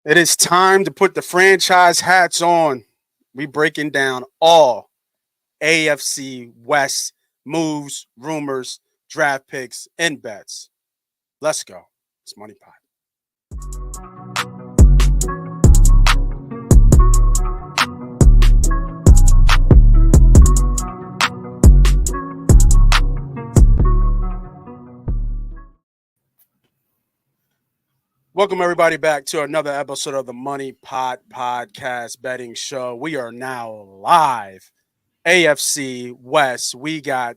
It is time to put the franchise hats on. We breaking down all AFC West moves, rumors, draft picks, and bets. Let's go. It's Money Pot. Welcome, everybody, back to another episode of the Money Pot Podcast Betting Show. We are now live. AFC West. We got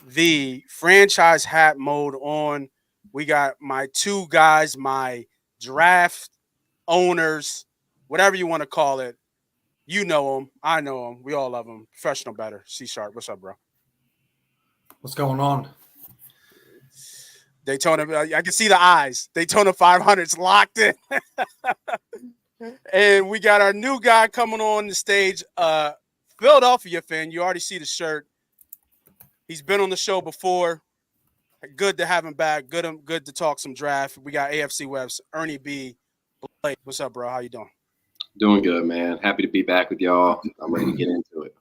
the franchise hat mode on. We got my two guys, my draft owners, whatever you want to call it. You know them. I know them. We all love them. Professional bettor. C-Sharp. What's up, bro? What's going on? Daytona, I can see the eyes. Daytona 500's locked in. And we got our new guy coming on the stage, Philadelphia fan. You already see the shirt. He's been on the show before. Good to have him back. Good to talk some draft. We got AFC West, Ernie B. Blake. What's up, bro? How you doing? Doing good, man. Happy to be back with y'all. I'm ready to get into it.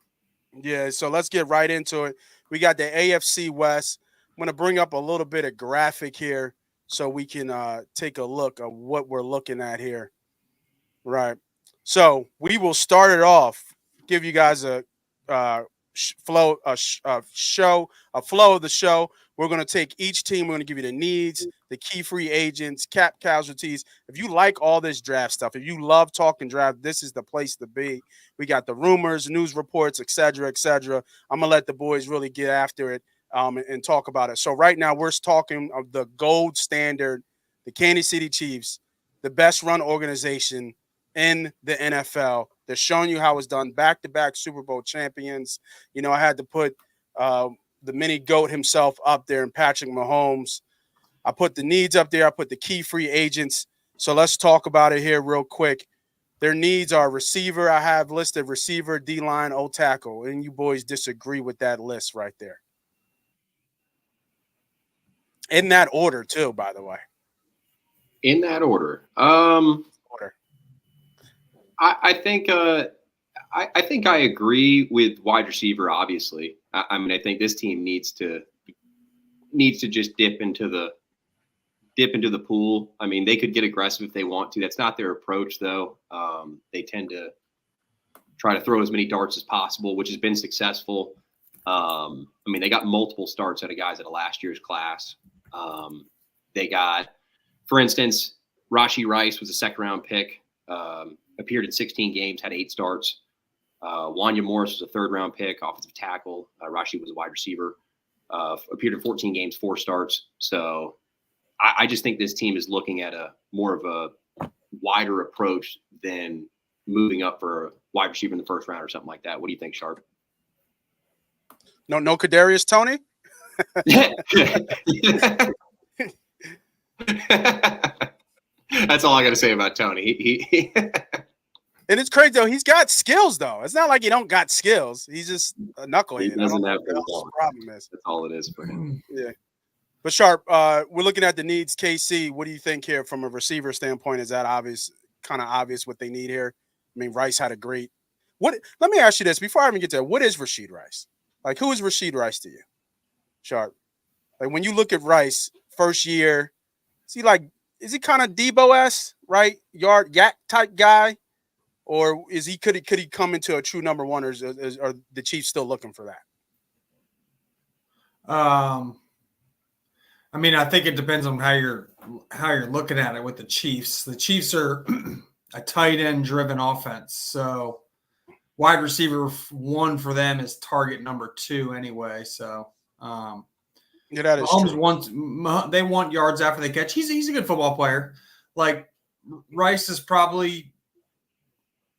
Yeah, so let's get right into it. We got the AFC West. I'm going to bring up a little bit of graphic here so we can take a look at what we're looking at here. Right. So we will start it off, give you guys a flow of the show. We're going to take each team. We're going to give you the needs, the key free agents, cap casualties. If you like all this draft stuff, if you love talking draft, this is the place to be. We got the rumors, news reports, et cetera, et cetera. I'm going to let the boys really get after it. And talk about it. So right now we're talking of the gold standard, the Kansas City Chiefs, the best run organization in the NFL. They're showing you how it's done. Back-to-back Super Bowl champions. You know, I had to put the mini GOAT himself up there and Patrick Mahomes. I put the needs up there. I put the key free agents. So let's talk about it here real quick. Their needs are receiver. I have listed receiver, D-line, O-tackle. And you boys disagree with that list right there. In that order, too, by the way. In that order. I think I agree with wide receiver, obviously. I mean, I think this team needs to just dip into the pool. I mean, they could get aggressive if they want to. That's not their approach, though. They tend to try to throw as many darts as possible, which has been successful. I mean, they got multiple starts out of guys out of last year's class. They got, for instance, Rashee Rice was a second-round pick, appeared in 16 games, had 8 starts. Wanya Morris was a third-round pick, offensive tackle. Rashee was a wide receiver, appeared in 14 games, 4 starts. So I just think this team is looking at a more of a wider approach than moving up for a wide receiver in the first round or something like that. What do you think, Sharp? No Kadarius Toney? That's all I got to say about Tony. And it's crazy though. He's got skills though. It's not like he don't got skills. He's just a knucklehead. He doesn't have what the problem is. That's all it is for him. Yeah. But Sharp, we're looking at the needs. KC, what do you think here from a receiver standpoint? Is that obvious? Kind of obvious what they need here. I mean, Rice had a great. Let me ask you this before I even get to that. What is Rashee Rice? Like, who is Rashee Rice to you? Sharp. Like when you look at Rice, first year, is he kind of Debo-esque, right? Yak type guy, or could he come into a true number one, or are the Chiefs still looking for that? I mean, I think it depends on how you're looking at it with the Chiefs. The Chiefs are a tight end driven offense, so wide receiver 1 for them is target number 2 anyway. So. Yeah, that is true. They want yards after they catch. He's a good football player. Like Rice is probably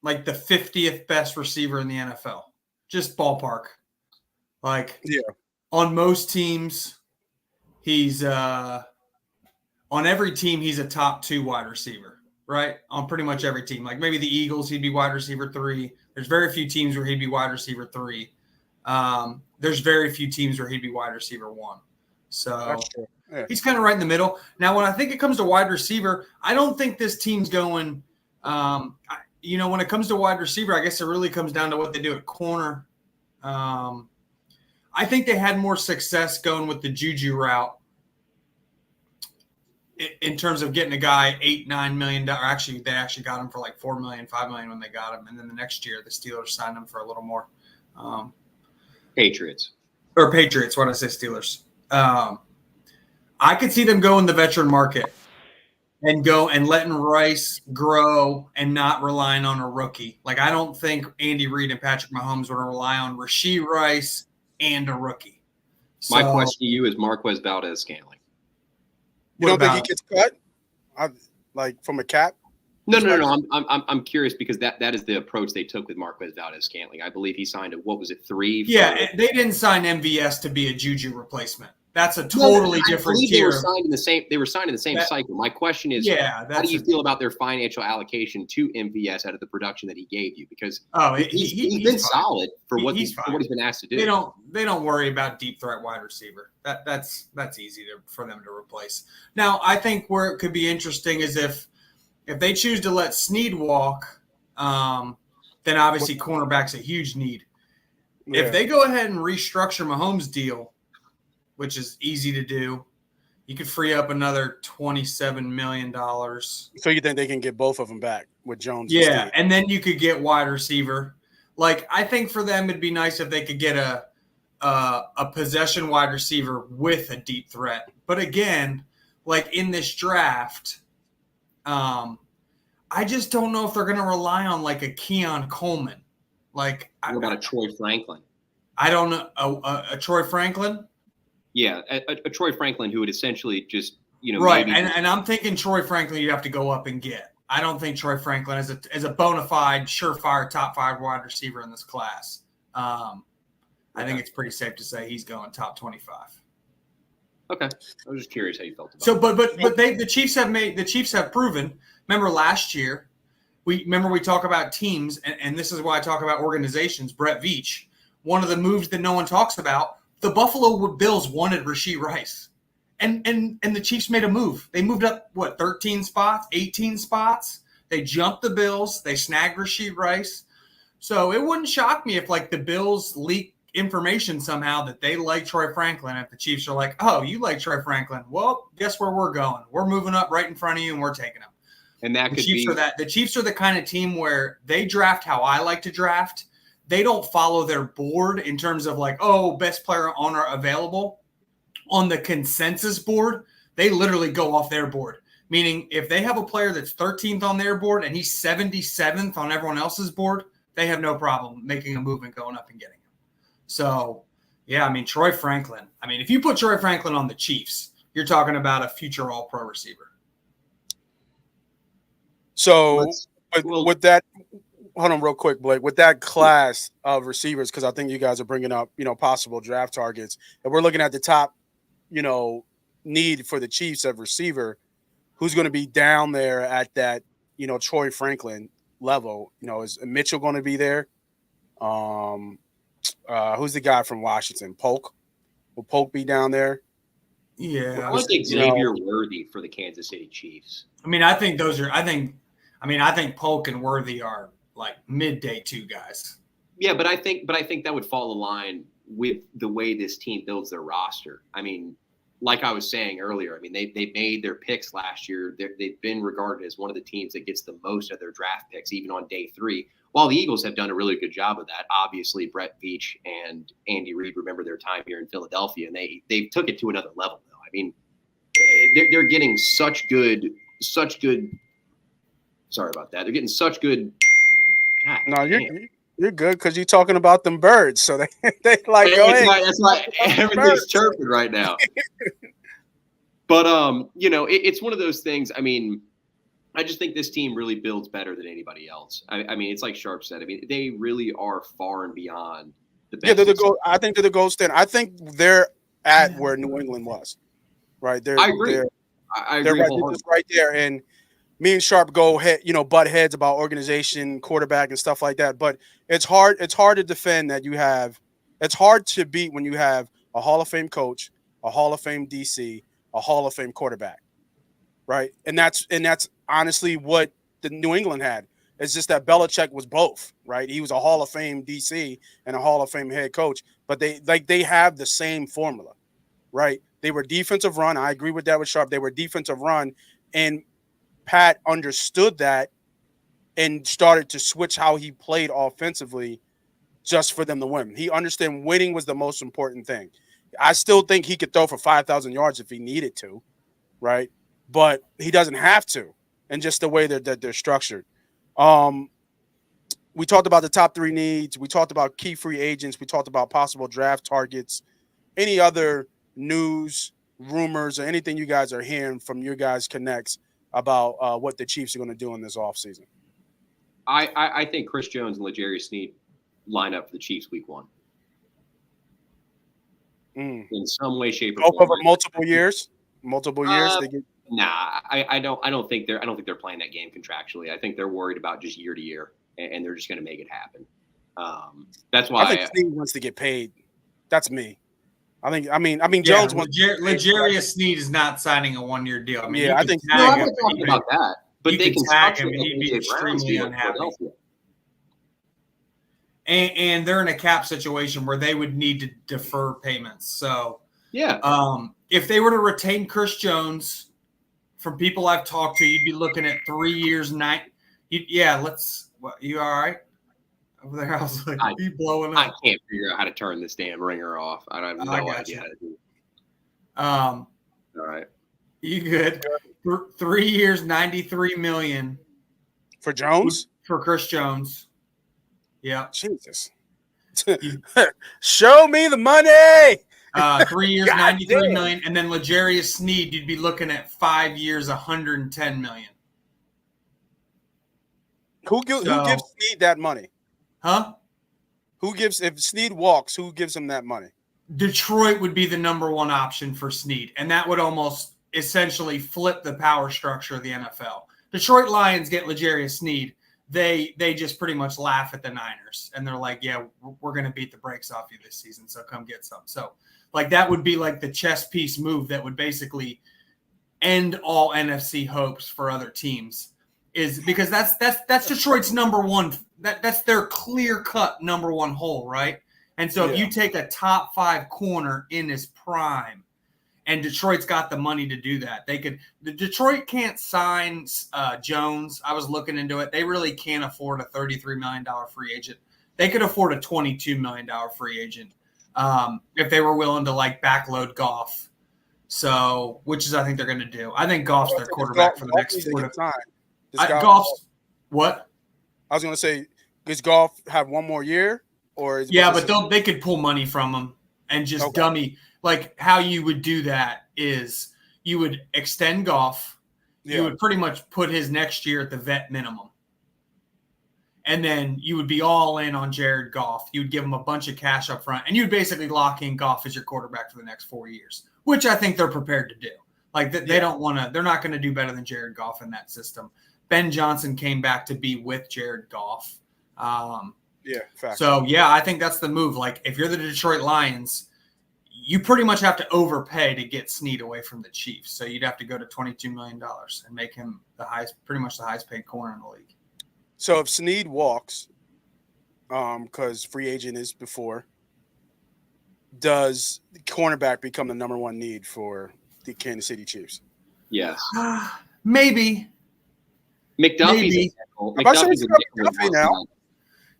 like the 50th best receiver in the NFL. Just ballpark. Like on most teams, he's on every team he's a top 2 wide receiver, right? On pretty much every team. Like maybe the Eagles, he'd be wide receiver 3. There's very few teams where he'd be wide receiver 3. There's very few teams where he'd be wide receiver 1. So he's kind of right in the middle. Now, when I think it comes to wide receiver, I don't think this team's going When it comes to wide receiver, I guess it really comes down to what they do at corner. I think they had more success going with the Juju route in terms of getting a guy $8-9 million. Actually, they actually got him for like $4 million, $5 million when they got him, and then the next year the Steelers signed him for a little more. Patriots. Why did I say Steelers? I could see them going the veteran market and go and letting Rice grow and not relying on a rookie. Like, I don't think Andy Reid and Patrick Mahomes would rely on Rashee Rice and a rookie. My question to you is Marquez Valdez-Scantling. You don't think he gets cut? Like from a cap? No. I'm curious because that is the approach they took with Marquez Valdez-Scantling. I believe he signed a 3? Yeah, they didn't sign MVS to be a Juju replacement. That's a totally different tier. They were signed in the same. They were signed in the same cycle. My question is, how do you feel about their financial allocation to MVS out of the production that he gave you? Because he's been solid for what he's been asked to do. They don't worry about deep threat wide receiver. That's easy for them to replace. Now, I think where it could be interesting is if they choose to let Snead walk, then obviously cornerback's a huge need. Yeah. If they go ahead and restructure Mahomes' deal, which is easy to do, you could free up another $27 million. So you think they can get both of them back with Jones? Yeah, and then you could get wide receiver. Like, I think for them it'd be nice if they could get a possession wide receiver with a deep threat. But again, like in this draft, I just don't know if they're going to rely on like a Keon Coleman. Like, what about a Troy Franklin? I don't know. A Troy Franklin? Yeah, a Troy Franklin who would essentially just, right. And I'm thinking Troy Franklin you'd have to go up and get. I don't think Troy Franklin is a bona fide, surefire top 5 wide receiver in this class. I think it's pretty safe to say he's going top 25. Okay, I was just curious how you felt about it. So, but the Chiefs have proven. Remember last year, we talk about teams, and this is why I talk about organizations. Brett Veach, one of the moves that no one talks about. The Buffalo Bills wanted Rashee Rice, and the Chiefs made a move. They moved up 13 spots, 18 spots. They jumped the Bills. They snagged Rashee Rice. So it wouldn't shock me if like the Bills leak information somehow that they like Troy Franklin. If the Chiefs are like, oh, you like Troy Franklin? Well, guess where we're going? We're moving up right in front of you, and we're taking him. And that could be the Chiefs are the kind of team where they draft how I like to draft. They don't follow their board in terms of like, oh, best player owner available. On the consensus board, they literally go off their board. Meaning if they have a player that's 13th on their board and he's 77th on everyone else's board, they have no problem making a move and going up and getting him. So, yeah, I mean, Troy Franklin. I mean, if you put Troy Franklin on the Chiefs, you're talking about a future all-pro receiver. So with that – hold on real quick, Blake. With that class of receivers, because I think you guys are bringing up, possible draft targets. And we're looking at the top, need for the Chiefs of receiver. Who's going to be down there at that, Troy Franklin level? Is Mitchell going to be there? Who's the guy from Washington? Polk? Will Polk be down there? Yeah. I think Xavier Worthy for the Kansas City Chiefs. I mean, I think I think Polk and Worthy are like midday 2 guys. Yeah, but I think that would fall in line with the way this team builds their roster. I mean, like I was saying earlier, I mean, they made their picks last year. They've been regarded as one of the teams that gets the most of their draft picks, even on day 3. While the Eagles have done a really good job of that, obviously Brett Veach and Andy Reid remember their time here in Philadelphia, and they took it to another level. Though I mean, they're getting such good. Sorry about that. They're getting such good. God, no, you're good because you're talking about them birds. So they like go ahead. That's why everything's chirping right now. But it's one of those things. I mean, I just think this team really builds better than anybody else. I mean, it's like Sharp said. I mean, they really are far and beyond the best. Yeah, they're the gold. I think they're the gold standard. I think they're at where New England was. Right. I agree. I agree. They're just right there. And me and Sharp go butt heads about organization, quarterback, and stuff like that. But it's hard to defend that you have. It's hard to beat when you have a Hall of Fame coach, a Hall of Fame DC, a Hall of Fame quarterback, right? And that's honestly what the New England had. It's just that Belichick was both, right? He was a Hall of Fame DC and a Hall of Fame head coach, but they have the same formula, right? They were defensive run. I agree with that with Sharp. They were defensive run, and Pat understood that and started to switch how he played offensively just for them to win. He understood winning was the most important thing. I still think he could throw for 5,000 yards if he needed to, right? But he doesn't have to, and just the way that they're structured. We talked about the top 3 needs. We talked about key free agents. We talked about possible draft targets. Any other news, rumors, or anything you guys are hearing from your guys' connects about what the Chiefs are going to do in this offseason? I think Chris Jones and L'Jarius Sneed line up for the Chiefs week 1. In some way, shape, or form. Over multiple years? They get... Nah, I don't think they're playing that game contractually. I think they're worried about just year to year, and they're just going to make it happen. That's why I think Sneed wants to get paid. That's me. I mean, Jones wants. L'Jarius Sneed is not signing a 1-year deal. I mean, I think. No, I'm not talking about that. But they can tag him, and he'd be extremely unhappy. And they're in a cap situation where they would need to defer payments. So yeah, if they were to retain Chris Jones, from people I've talked to, you'd be looking at 3 years, you all right over there? I was like, you blowing up? I can't figure out how to turn this damn ringer off. I have no idea how to do it. All right, you good? 3 years, $93 million for Jones. For Chris Jones. Yeah. Jesus. Show me the money. 3 years, $93 million, and then L'Jarius Sneed, you'd be looking at 5 years, $110 million. Who gives Sneed that money? Huh? If Sneed walks, who gives him that money? Detroit would be the number 1 option for Sneed, and that would almost essentially flip the power structure of the NFL. Detroit Lions get L'Jarius Sneed. They just pretty much laugh at the Niners, and they're like, yeah, we're going to beat the brakes off you this season, so come get some. So, like, that would be like the chess piece move that would basically end all NFC hopes for other teams, is because that's Detroit's number 1. That's their clear-cut number 1 hole, right? And so if you take a top 5 corner in his prime, and Detroit's got the money to do that. Detroit can't sign Jones. I was looking into it. They really can't afford a $33 million free agent. They could afford a $22 million free agent if they were willing to backload Goff. So, which is I think they're going to do. I think Goff's their quarterback for the next 4 to 5. Goff's what? I was going to say, does Goff have 1 more year? But they could pull money from him and just dummy. Like, how you would do that is you would extend Goff. You would pretty much put his next year at the vet minimum. And then you would be all in on Jared Goff. You would give him a bunch of cash up front, and you'd basically lock in Goff as your quarterback for the next 4 years, which I think they're prepared to do. Like, they don't want to – they're not going to do better than Jared Goff in that system. Ben Johnson came back to be with Jared Goff. Fact. So, I think that's the move. Like, if you're the Detroit Lions – you pretty much have to overpay to get Sneed away from the Chiefs. So you'd have to go to $22 million and make him pretty much the highest paid corner in the league. So if Sneed walks, because free agent is before, does the cornerback become the number 1 need for the Kansas City Chiefs? Yes. Maybe. McDuffie's McDuffie now.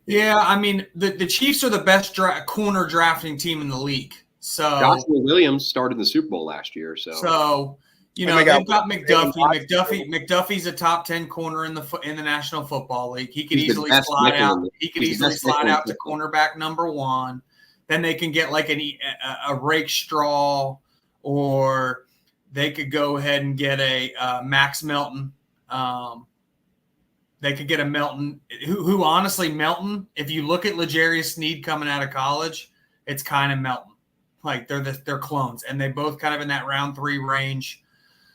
Yeah, I mean, the Chiefs are the best corner drafting team in the league. So Joshua Williams started in the Super Bowl last year. So they've got McDuffie. McDuffie's a top 10 corner in the National Football League. He could easily slide out. He could easily slide out to cornerback number 1. Then they can get like a Rakestraw, or they could go ahead and get a Max Melton. They could get a Melton, who honestly, Melton, if you look at L'Jarius Sneed coming out of college, it's kind of Melton. Like, they're clones, and they both kind of in that round 3 range.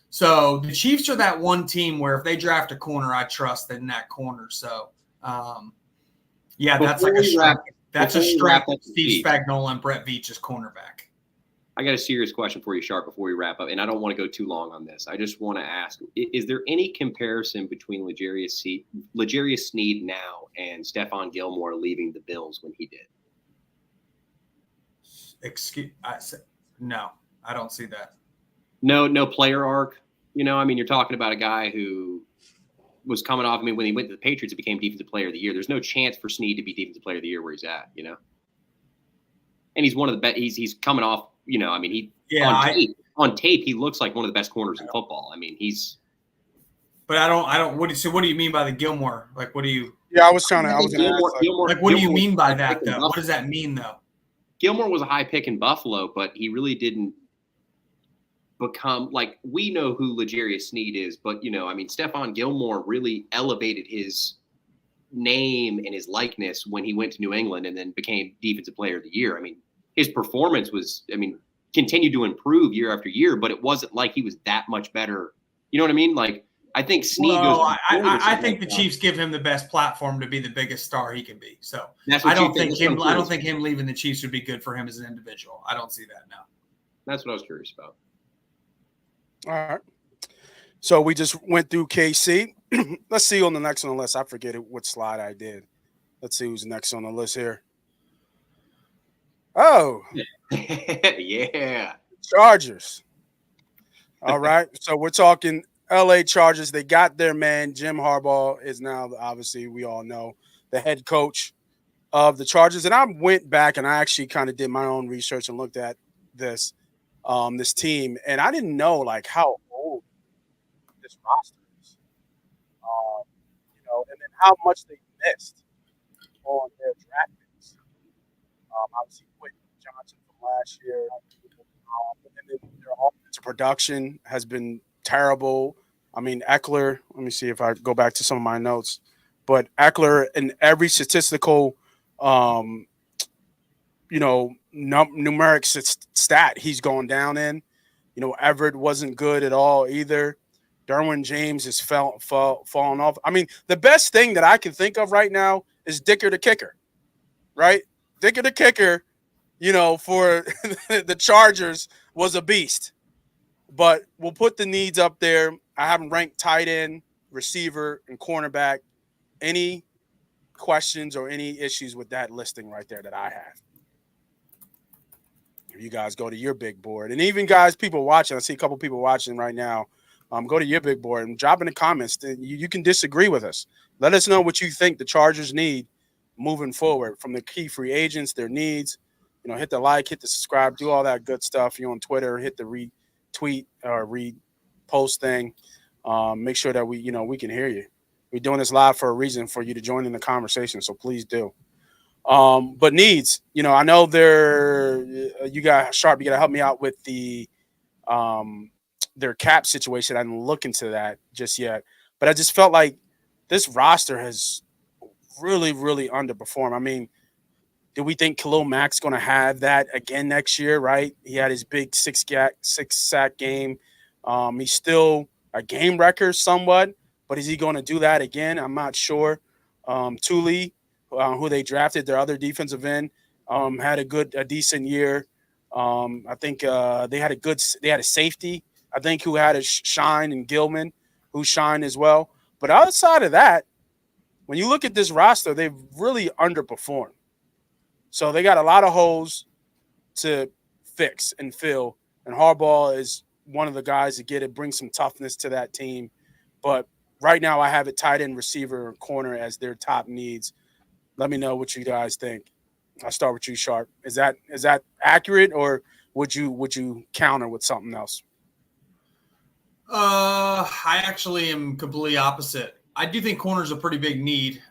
So the Chiefs are that one team where if they draft a corner, I trust in that corner. So, that's like a strength. That's a strength of Steve Spagnuolo and Brett Veach's cornerback. I got a serious question for you, Sharp, before we wrap up, and I don't want to go too long on this. I just want to ask, is there any comparison between L'Jarius Sneed now and Stephon Gilmore leaving the Bills when he did? No, I don't see that. No player arc. You're talking about a guy who was coming off. When he went to the Patriots, it became Defensive Player of the Year. There's no chance for Sneed to be Defensive Player of the Year where he's at, And he's one of the best. He's coming off. On tape, he looks like one of the best corners in football. He's. But I don't. What do you mean by the Gilmore? Like, what do you? Yeah, I was going to ask. Like, what do you mean by that, though? What does that mean, though? Gilmore was a high pick in Buffalo, but he really didn't become like we know who L'Jarius Sneed is, but Stephon Gilmore really elevated his name and his likeness when he went to New England and then became Defensive Player of the Year. His performance was, continued to improve year after year, but it wasn't like he was that much better. You know what I mean? Like, I think Sneed goes. I think the Chiefs give him the best platform to be the biggest star he can be. So I don't think him leaving the Chiefs would be good for him as an individual. I don't see that now. That's what I was curious about. All right. So we just went through KC. Let's see on the next on the list. I forget what slide I did. Let's see who's next on the list here. Oh. Yeah. Chargers. All right. So we're talking LA Chargers. They got their man. Jim Harbaugh is now, obviously, we all know, the head coach of the Chargers. And I went back and I actually kind of did my own research and looked at this team. And I didn't know, like, how old this roster is. And then how much they missed on their draft picks. Obviously, Quentin Johnson from last year. And then their offensive production has been terrible. Eckler, let me see if I go back to some of my notes. But Eckler, in every statistical, numeric stat, he's going down in. Everett wasn't good at all either. Derwin James is falling off. The best thing that I can think of right now is Dicker the kicker, right? Dicker the kicker, for the Chargers was a beast. But we'll put the needs up there. I haven't ranked tight end, receiver, and cornerback. Any questions or any issues with that listing right there that I have? If you guys go to your big board, and even guys, people watching, I see a couple people watching right now. Go to your big board and drop in the comments. You can disagree with us. Let us know what you think the Chargers need moving forward from the key free agents, their needs. Hit the like, hit the subscribe, do all that good stuff. You're on Twitter, hit the retweet or repost thing. Make sure that we can hear you. We're doing this live for a reason, for you to join in the conversation. So please do. But needs, I know you got Sharp. You got to help me out with the their cap situation. I didn't look into that just yet, but I just felt like this roster has really, really underperformed. Do we think Khalil Mack's going to have that again next year? Right? He had his big six sack game. He's still a game wrecker somewhat, but is he going to do that again? I'm not sure. Thule, who they drafted, their other defensive end, had a decent year. I think they had a safety, I think, who had a shine, and Gilman, who shined as well. But outside of that, when you look at this roster, they've really underperformed. So they got a lot of holes to fix and fill. And Harbaugh is one of the guys to get it, bring some toughness to that team. But right now I have it tight end, receiver, and corner as their top needs. Let me know what you guys think. I'll start with you, Sharp. Is that accurate, or would you counter with something else? I actually am completely opposite. I do think corner's a pretty big need.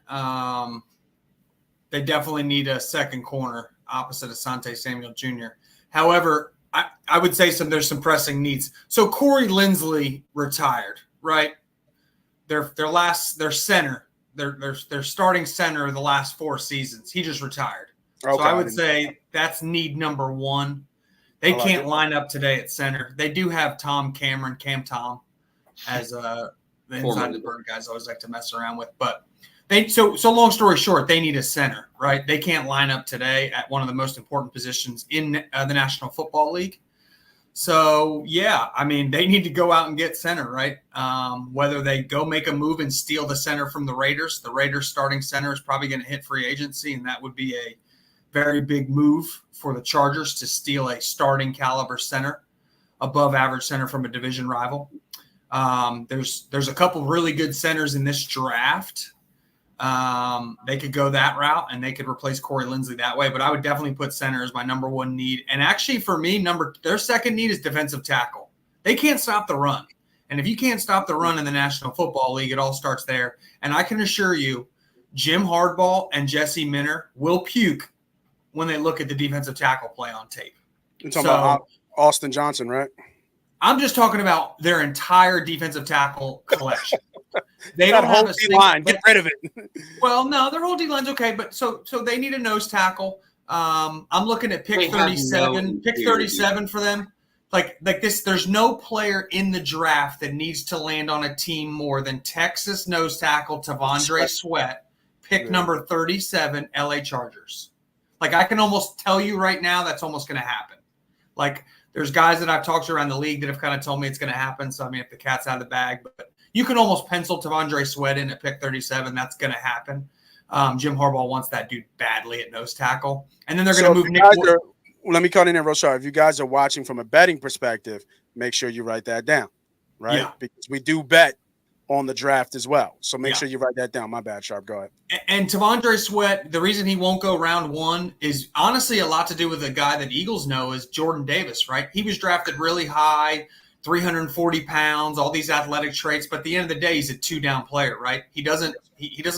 They definitely need a second corner opposite Asante Samuel Jr. However, I would say there's some pressing needs. So Corey Linsley retired, right? Their center, their starting center of the last 4 seasons. He just retired. Okay. So I would say that's need number one. They can't line up today at center. They do have Cam Tom, as the inside the bird guys always like to mess around with. But so long story short, they need a center, right? They can't line up today at one of the most important positions in the National Football League. So, yeah, I mean, they need to go out and get center, right? Whether they go make a move and steal the center from the Raiders starting center is probably going to hit free agency, and that would be a very big move for the Chargers to steal a starting caliber center, above average center from a division rival. There's a couple really good centers in this draft. They could go that route and they could replace Corey Linsley that way, but I would definitely put center as my number one need. And actually for me, their second need is defensive tackle. They can't stop the run. And if you can't stop the run in the National Football League, it all starts there. And I can assure you, Jim Harbaugh and Jesse Minter will puke when they look at the defensive tackle play on tape. You're talking about Austin Johnson, right? I'm just talking about their entire defensive tackle collection. They that don't whole have a D-line. Get rid of it. Well, no, their whole D-line's okay, but so they need a nose tackle. I'm looking at pick 37. Pick 37 for them. Like this, there's no player in the draft that needs to land on a team more than Texas nose tackle T'Vondre Sweat, pick number 37, LA Chargers. Like, I can almost tell you right now that's almost going to happen. Like, there's guys that I've talked to around the league that have kind of told me it's going to happen. So, I mean, if the cat's out of the bag, but you can almost pencil T'Vondre Sweat in at pick 37. That's going to happen. Jim Harbaugh wants that dude badly at nose tackle. And then they're going to move Nick Ward. Let me cut in there real short. If you guys are watching from a betting perspective, make sure you write that down, right? Yeah. Because we do bet on the draft as well. So make sure you write that down. My bad, Sharp. Go ahead. And T'Vondre Sweat, the reason he won't go round one is honestly a lot to do with a guy that Eagles know is Jordan Davis, right? He was drafted really high, 340 pounds, all these athletic traits, but at the end of the day, he's a two-down player, right? He doesn't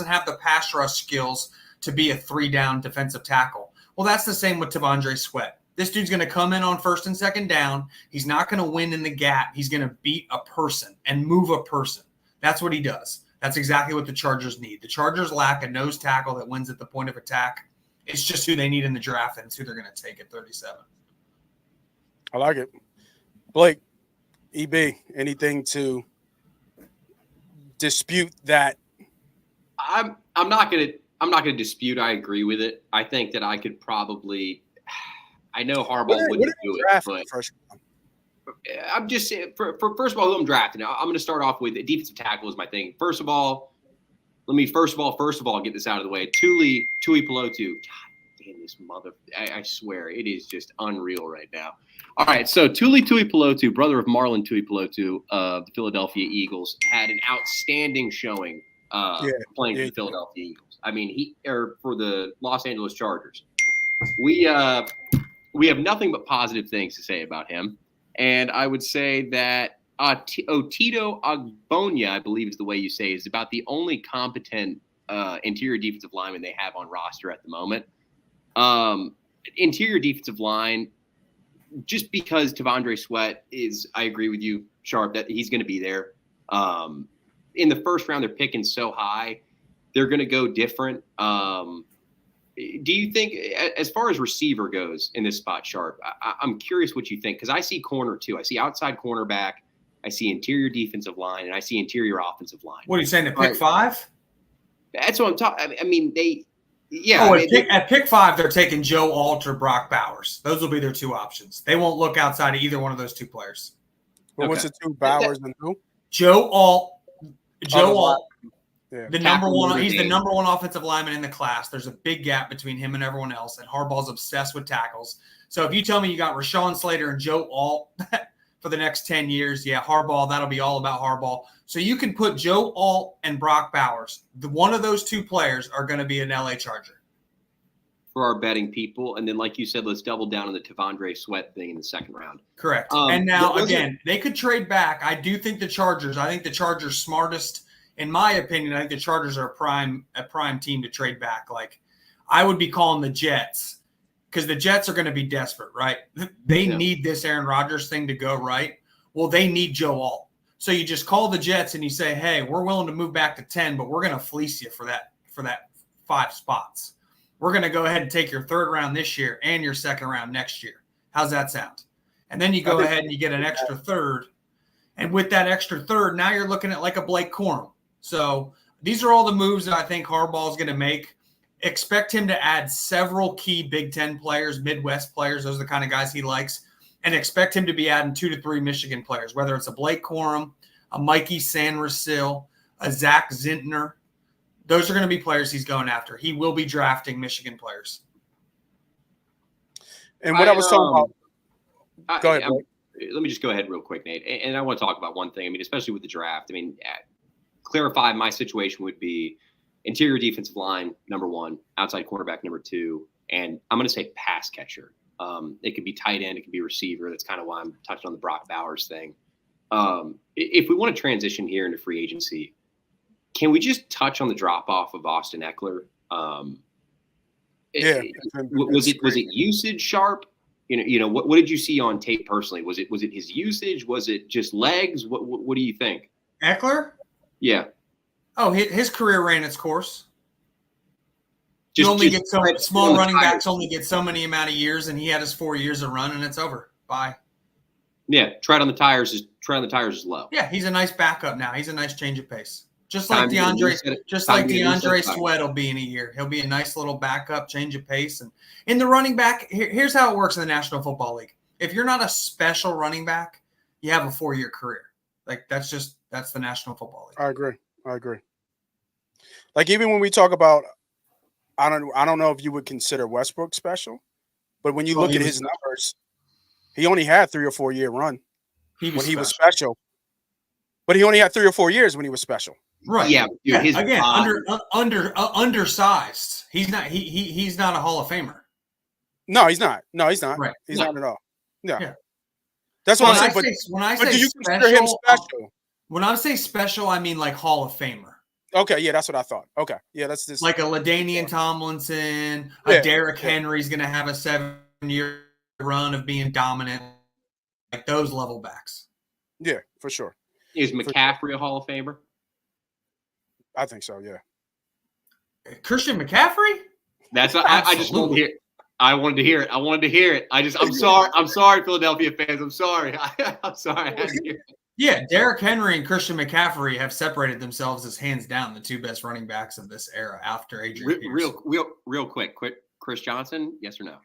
have the pass rush skills to be a three-down defensive tackle. Well, that's the same with T'Vondre Sweat. This dude's going to come in on first and second down. He's not going to win in the gap. He's going to beat a person and move a person. That's what he does. That's exactly what the Chargers need. The Chargers lack a nose tackle that wins at the point of attack. It's just who they need in the draft, and it's who they're going to take at 37. I like it. Blake, EB, anything to dispute that? I'm not gonna dispute. I agree with it. I think that I could probably. I know Harbaugh wouldn't do it, but I'm just saying. For first of all, who I'm drafting. I'm going to start off with defensive tackle is my thing. First of all, get this out of the way. Tuli Pelotu. God damn this mother! I swear it is just unreal right now. All right, so Tuli Pelotu, brother of Marlon Tuli Pelotu of the Philadelphia Eagles, had an outstanding showing playing for the Philadelphia Eagles. I mean, for the Los Angeles Chargers. We have nothing but positive things to say about him, and I would say that Otito Ogbonya, I believe is the way you say, is about the only competent interior defensive lineman they have on roster at the moment. Interior defensive line. Just because T'Vondre Sweat is, I agree with you, Sharp, that he's going to be there. In the first round, they're picking so high, they're going to go different. Do you think, as far as receiver goes in this spot, Sharp, I'm curious what you think, because I see corner too. I see outside cornerback, I see interior defensive line, and I see interior offensive line. What are you saying, at pick 5? That's what I'm talking. I mean, they. Yeah. Oh, at pick 5, they're taking Joe Alt or Brock Bowers. Those will be their two options. They won't look outside of either one of those two players. Well, what's the two, Bowers and who? Joe Alt. Yeah. The number one. He's the number one offensive lineman in the class. There's a big gap between him and everyone else, and Harbaugh's obsessed with tackles. So if you tell me you got Rashawn Slater and Joe Alt for the next 10 years, Harbaugh, that'll be all about Harbaugh. So you can put Joe Alt and Brock Bowers. One of those two players are going to be an LA Charger. For our betting people. And then, like you said, let's double down on the T'Vondre Sweat thing in the second round. Correct. And now, again, they could trade back. I do think the Chargers smartest, in my opinion. I think the Chargers are a prime team to trade back. Like, I would be calling the Jets, because the Jets are going to be desperate, right? They need this Aaron Rodgers thing to go right. Well, they need Joe Alt. So you just call the Jets and you say, hey, we're willing to move back to 10, but we're going to fleece you for that 5 spots. We're going to go ahead and take your third round this year and your second round next year. How's that sound? And then you go ahead and you get an extra third. And with that extra third, now you're looking at like a Blake Corum. So these are all the moves that I think Harbaugh is going to make. Expect him to add several key Big Ten players, Midwest players. Those are the kind of guys he likes. and expect him to be adding 2 to 3 Michigan players, whether it's a Blake Corum, a Mikey Sandersill, a Zach Zintner. Those are going to be players he's going after. He will be drafting Michigan players. And what I was talking about, go ahead. Let me just go ahead real quick, Nate. And I want to talk about one thing. I mean, especially with the draft. I mean, clarify my situation would be interior defensive line, number 1, outside cornerback, number 2, and I'm going to say pass catcher. It could be tight end. It could be receiver. That's kind of why I'm touching on the Brock Bowers thing. If we want to transition here into free agency, can we just touch on the drop-off of Austin Eckler? Was it usage sharp? You know what did you see on tape personally? Was it his usage? Was it just legs? What do you think? Eckler? Yeah. Oh, his career ran its course. Small running backs only get so many amount of years, and he had his 4 years of run, and it's over. Bye. Yeah, tread on the tires is low. Yeah, he's a nice backup now. He's a nice change of pace. Just like DeAndre Sweat will be in a year. He'll be a nice little backup, change of pace. And in the running back, here's how it works in the National Football League. If you're not a special running back, you have a 4-year career. Like that's the National Football League. I agree. Like even when we talk about, I don't know if you would consider Westbrook special, but when you look at his numbers, he only had 3 or 4 year run he was special. But he only had 3 or 4 years when he was special. Right. Yeah. Dude, again, undersized. He's not. He's not a Hall of Famer. No, he's not. Right. He's not at all. Yeah. That's what I'm saying. When I say do you special, consider him special? When I say special, I mean like Hall of Famer. Okay, yeah, that's what I thought. Okay, yeah, that's this. Like a LaDainian Tomlinson, a Derrick Henry's going to have a 7-year run of being dominant, like those level backs. Yeah, for sure. Is McCaffrey a Hall of Famer? I think so. Yeah. Christian McCaffrey? That's what I just wanted to hear. I wanted to hear it. I'm sorry, Philadelphia fans. I'm sorry. I'm sorry. I had to hear it. Yeah, Derrick Henry and Christian McCaffrey have separated themselves as hands down the 2 best running backs of this era after Adrian Peterson. Real quick, Chris Johnson, yes or no?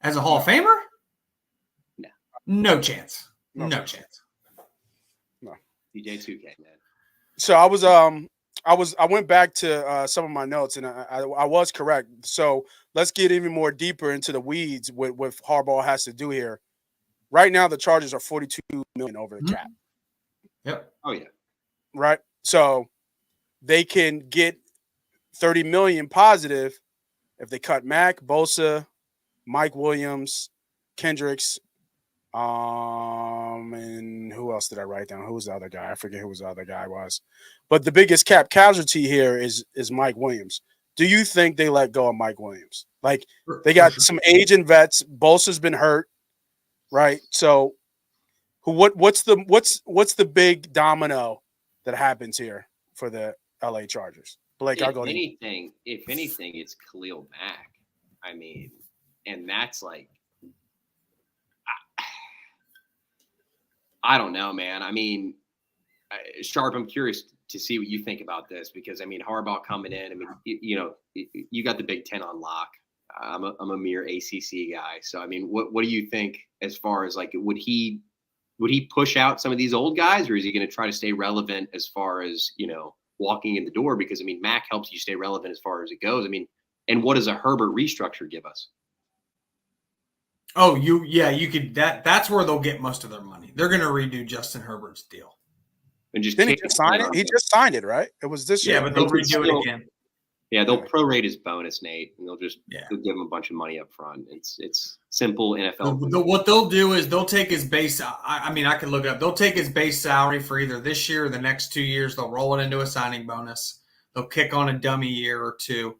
As a Hall of Famer? No. No chance. No chance. No. DJ 2K, man. So I went back to some of my notes, and I was correct. So let's get even more deeper into the weeds with what Harbaugh has to do here. Right now, the Chargers are $42 million over the cap. Yep. Oh yeah. Right. So they can get $30 million positive if they cut Mack, Bosa, Mike Williams, Kendricks, and who else did I write down? Who was the other guy? I forget who the other guy was. But the biggest cap casualty here is Mike Williams. Do you think they let go of Mike Williams? Like they got some aging vets. Bosa's been hurt. Right. So what's the big domino that happens here for the LA Chargers? Blake, I'll go to you. If anything, it's Khalil Mack. I mean, and that's like I don't know, man. I mean, Sharp, I'm curious to see what you think about this because I mean Harbaugh coming in, I mean, you got the Big Ten on lock. I'm a mere ACC guy. So, I mean, what do you think as far as like, would he push out some of these old guys or is he going to try to stay relevant as far as, walking in the door? Because I mean, Mac helps you stay relevant as far as it goes. I mean, and what does a Herbert restructure give us? Oh, you could, that's where they'll get most of their money. They're going to redo Justin Herbert's deal. And just didn't he just sign it? He just signed it, right? It was this year. Yeah, but they'll redo it again. Yeah, they'll prorate his bonus, Nate, and they'll give him a bunch of money up front. It's simple NFL. What they'll do is they'll take his base. I mean, I can look it up. They'll take his base salary for either this year or the next 2 years. They'll roll it into a signing bonus. They'll kick on a dummy year or two,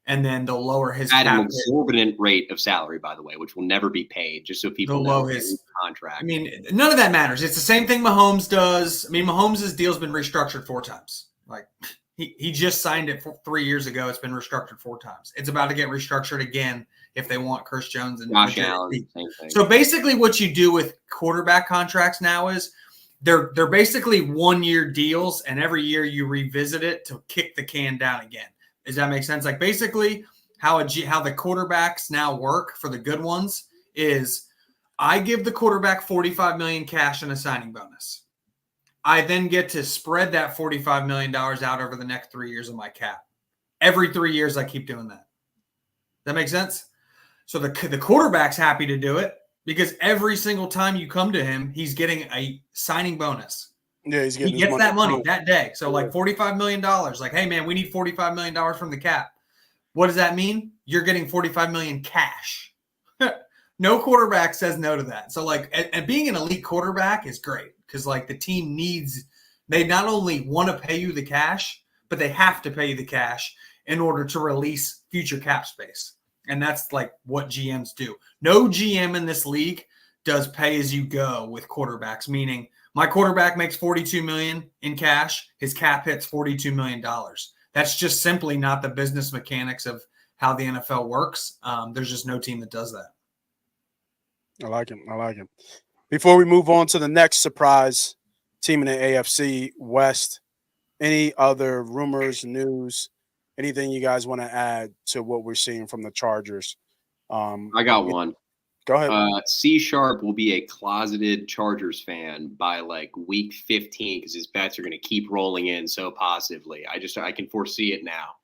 and then they'll lower his at an exorbitant rate of salary, by the way, which will never be paid. Just so people know his contract. I mean, none of that matters. It's the same thing Mahomes does. I mean, Mahomes' deal's been restructured 4 times. Like. He just signed it 3 years ago. It's been restructured 4 times. It's about to get restructured again if they want Chris Jones and Josh Allen. Same thing. So basically, what you do with quarterback contracts now is they're basically 1-year deals, and every year you revisit it to kick the can down again. Does that make sense? Like basically how the quarterbacks now work for the good ones is I give the quarterback $45 million cash and a signing bonus. I then get to spread that $45 million out over the next 3 years of my cap. Every 3 years, I keep doing that. That makes sense? So the quarterback's happy to do it because every single time you come to him, he's getting a signing bonus. Yeah, he gets that money that day. So like $45 million. Like, hey, man, we need $45 million from the cap. What does that mean? You're getting $45 million cash. No quarterback says no to that. So like, and being an elite quarterback is great because like the team needs, they not only want to pay you the cash, but they have to pay you the cash in order to release future cap space. And that's like what GMs do. No GM in this league does pay as you go with quarterbacks, meaning my quarterback makes $42 million in cash. His cap hits $42 million. That's just simply not the business mechanics of how the NFL works. There's just no team that does that. I like him. Before we move on to the next surprise team in the AFC West, any other rumors, news, anything you guys want to add to what we're seeing from the Chargers? I got one. Go ahead. C Sharp will be a closeted Chargers fan by like week 15 because his bets are going to keep rolling in so positively. I can foresee it now.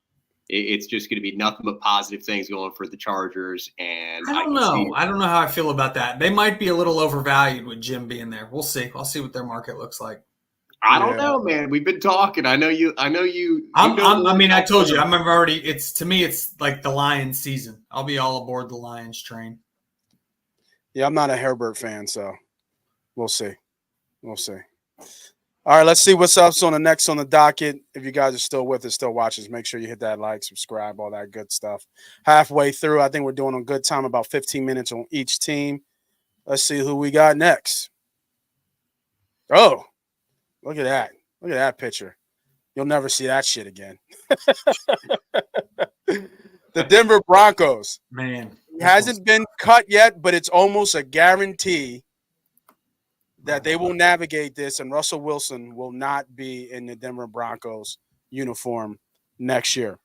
It's just going to be nothing but positive things going for the Chargers. And I don't know. I don't know how I feel about that. They might be a little overvalued with Jim being there. We'll see. I'll see what their market looks like. I don't know, man. We've been talking. I know you. I told you. I'm already. It's like the Lions season. I'll be all aboard the Lions train. Yeah, I'm not a Herbert fan, so we'll see. All right, let's see what's up on the next on the docket. If you guys are still with us, still watching, make sure you hit that like, subscribe, all that good stuff. Halfway through, I think we're doing a good time, about 15 minutes on each team. Let's see who we got next. Oh, look at that. Look at that picture. You'll never see that shit again. The Denver Broncos. Man. It hasn't been cut yet, but it's almost a guarantee that they will navigate this, and Russell Wilson will not be in the Denver Broncos uniform next year.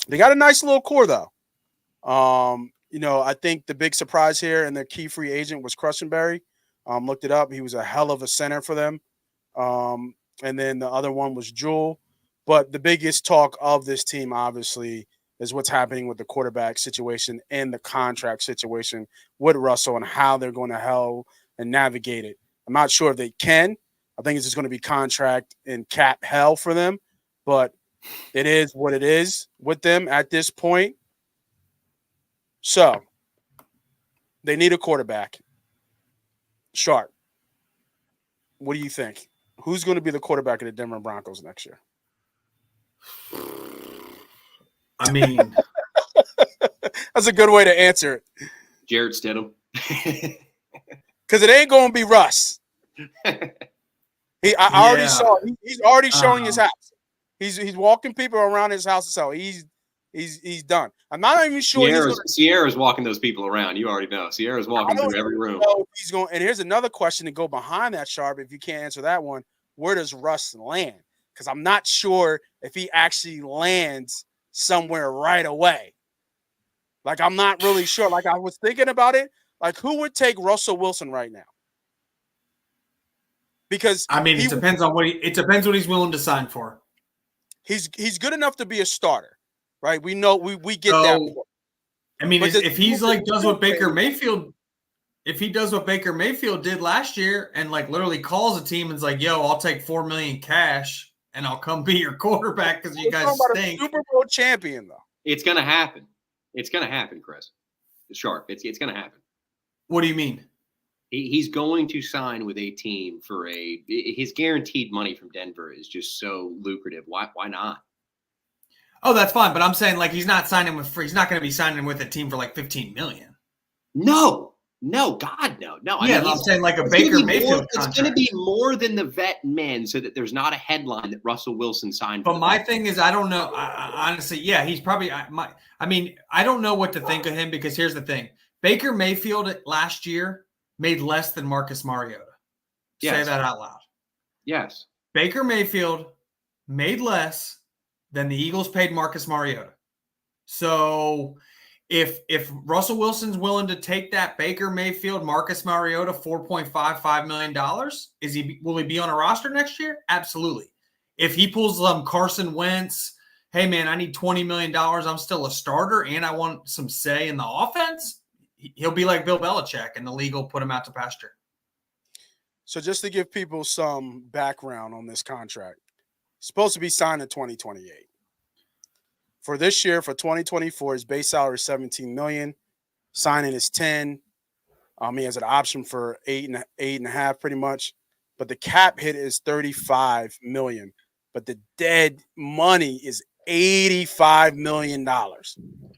They got a nice little core, though. I think the big surprise here and their key free agent was Cushenberry. Looked it up. He was a hell of a center for them. And then the other one was Jewell. But the biggest talk of this team, obviously, is what's happening with the quarterback situation and the contract situation with Russell and how they're going to hell and navigate it. I'm not sure if they can. I think it's just going to be contract and cap hell for them. But it is what it is with them at this point. So they need a quarterback. Sharp, what do you think? Who's going to be the quarterback of the Denver Broncos next year? I mean, that's a good way to answer it. Jarrett Stidham. Because it ain't going to be Russ. I already saw. He's already showing his house. He's walking people around his house. So he's done. I'm not even sure. Sierra's walking those people around. You already know. Sierra's walking through every room. He's going. And here's another question to go behind that, Sharp. If you can't answer that one, where does Russ land? Because I'm not sure if he actually lands somewhere right away. Like, I'm not really sure. Like, I was thinking about it. Like, who would take Russell Wilson right now? Because it depends on what he's willing to sign for. He's good enough to be a starter, right? We know we get that. I mean, if he's like does what Baker Mayfield, if he does what Baker Mayfield did last year and like literally calls a team and's like, "Yo, I'll take $4 million cash and I'll come be your quarterback because you guys stink." Super Bowl champion, though. It's gonna happen. It's gonna happen, Chris. Sharp. It's gonna happen. What do you mean? He's going to sign with a team for his guaranteed money from Denver is just so lucrative. Why not? Oh, that's fine. But I'm saying like he's not going to be signing with a team for like $15 million. No, God, no. I'm saying like a Baker Mayfield contract. It's going to be more than the vet men so that there's not a headline that Russell Wilson signed. But my thing is, I don't know. Honestly, yeah, he's probably I don't know what to think of him because here's the thing. Baker Mayfield last year made less than Marcus Mariota. Yes. Say that out loud. Yes. Baker Mayfield made less than the Eagles paid Marcus Mariota. So If Russell Wilson's willing to take that Baker Mayfield, Marcus Mariota, $4.55 million, will he be on a roster next year? Absolutely. If he pulls Carson Wentz, hey man, I need $20 million, I'm still a starter, and I want some say in the offense, he'll be like Bill Belichick, and the league will put him out to pasture. So just to give people some background on this contract, it's supposed to be signed in 2028. For this year, for 2024, his base salary is $17 million. Signing is $10. He has an option for eight and a half, pretty much. But the cap hit is $35 million. But the dead money is $85 million.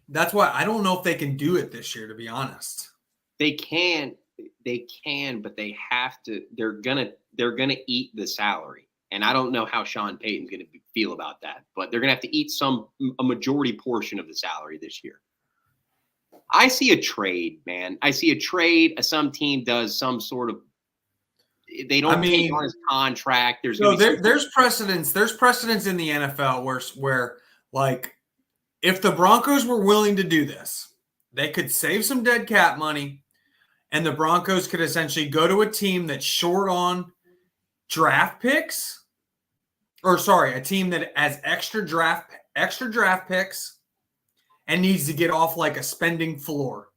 That's why I don't know if they can do it this year, to be honest. They can, but they have to. They're gonna eat the salary. And I don't know how Sean Payton's going to feel about that, but they're going to have to eat a majority portion of the salary this year. I see a trade, man. I see a trade. Some team does some sort of. They don't take on his contract. There's precedence. There's precedence in the NFL where like if the Broncos were willing to do this, they could save some dead cap money, and the Broncos could essentially go to a team that's short on draft picks, a team that has extra draft picks and needs to get off like a spending floor.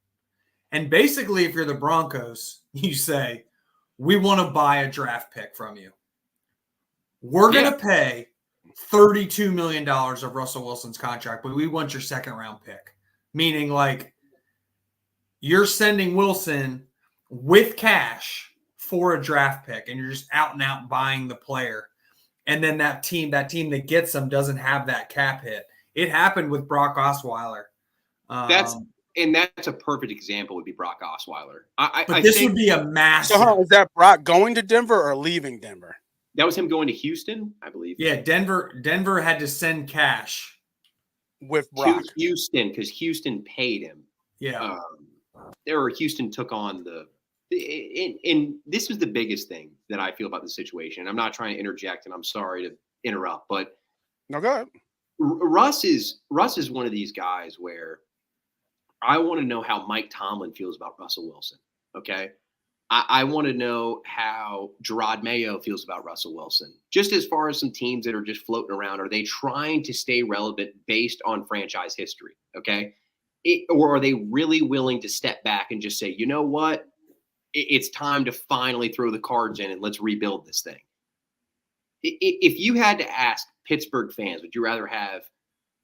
And basically, if you're the Broncos, you say, we want to buy a draft pick from you. We're going to pay $32 million of Russell Wilson's contract, but we want your second round pick. Meaning like you're sending Wilson with cash for a draft pick, and you're just out and out buying the player. And then that team that gets them doesn't have that cap hit. It happened with Brock Osweiler. That's a perfect example would be Brock Osweiler. I think would be a massive. So is that Brock going to Denver or leaving Denver? That was him going to Houston, I believe. Yeah, Denver had to send cash with Brock to Houston because Houston paid him. Yeah, Houston took on the. And this was the biggest thing that I feel about the situation. I'm not trying to interject, and I'm sorry to interrupt, but no, go ahead. Russ is one of these guys where I want to know how Mike Tomlin feels about Russell Wilson. Okay, I want to know how Gerard Mayo feels about Russell Wilson. Just as far as some teams that are just floating around, are they trying to stay relevant based on franchise history? Okay, or are they really willing to step back and just say, you know what? It's time to finally throw the cards in and let's rebuild this thing. If you had to ask Pittsburgh fans, would you rather have,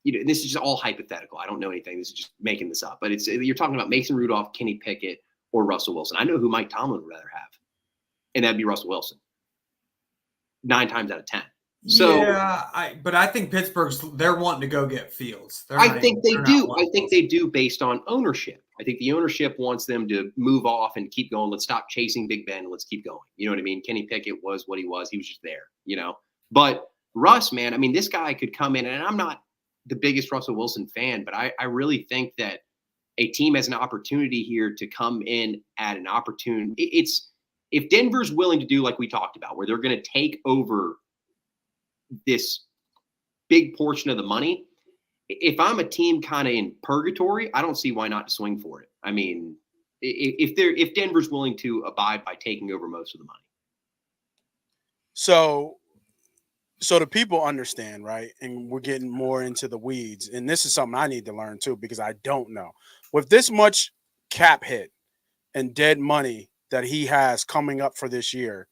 this is just all hypothetical. I don't know anything. This is just making this up. But you're talking about Mason Rudolph, Kenny Pickett, or Russell Wilson. I know who Mike Tomlin would rather have, and that'd be Russell Wilson. 9 times out of 10. So but I think they're wanting to go get Fields. I think they do. I think they do based on ownership. I think the ownership wants them to move off and keep going. Let's stop chasing Big Ben. Let's keep going. You know what I mean? Kenny Pickett was what he was. He was just there, But Russ, man, I mean, this guy could come in, and I'm not the biggest Russell Wilson fan, but I really think that a team has an opportunity here to come in at an opportune. If Denver's willing to do like we talked about, where they're going to take over this big portion of the money. If I'm a team kind of in purgatory, I don't see why not swing for it. I mean, if Denver's willing to abide by taking over most of the money. So the people understand, right? And we're getting more into the weeds. And this is something I need to learn too, because I don't know. With this much cap hit and dead money that he has coming up for this year,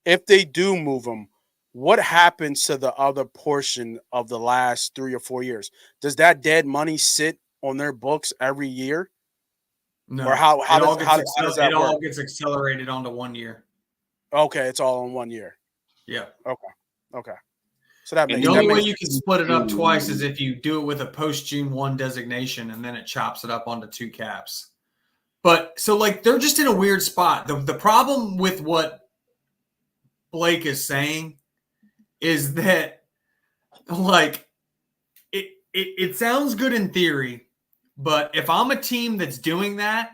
if they do move him, what happens to the other portion of the last 3 or 4 years? Does that dead money sit on their books every year? No. Or how does that work? All gets accelerated onto 1 year. Okay, it's all in 1 year. Yeah. Okay. So that makes the only way you can split it up twice is if you do it with a post June 1 designation, and then it chops it up onto 2 caps. But so like they're just in a weird spot. The problem with what Blake is saying is that like it sounds good in theory, but if I'm a team that's doing that,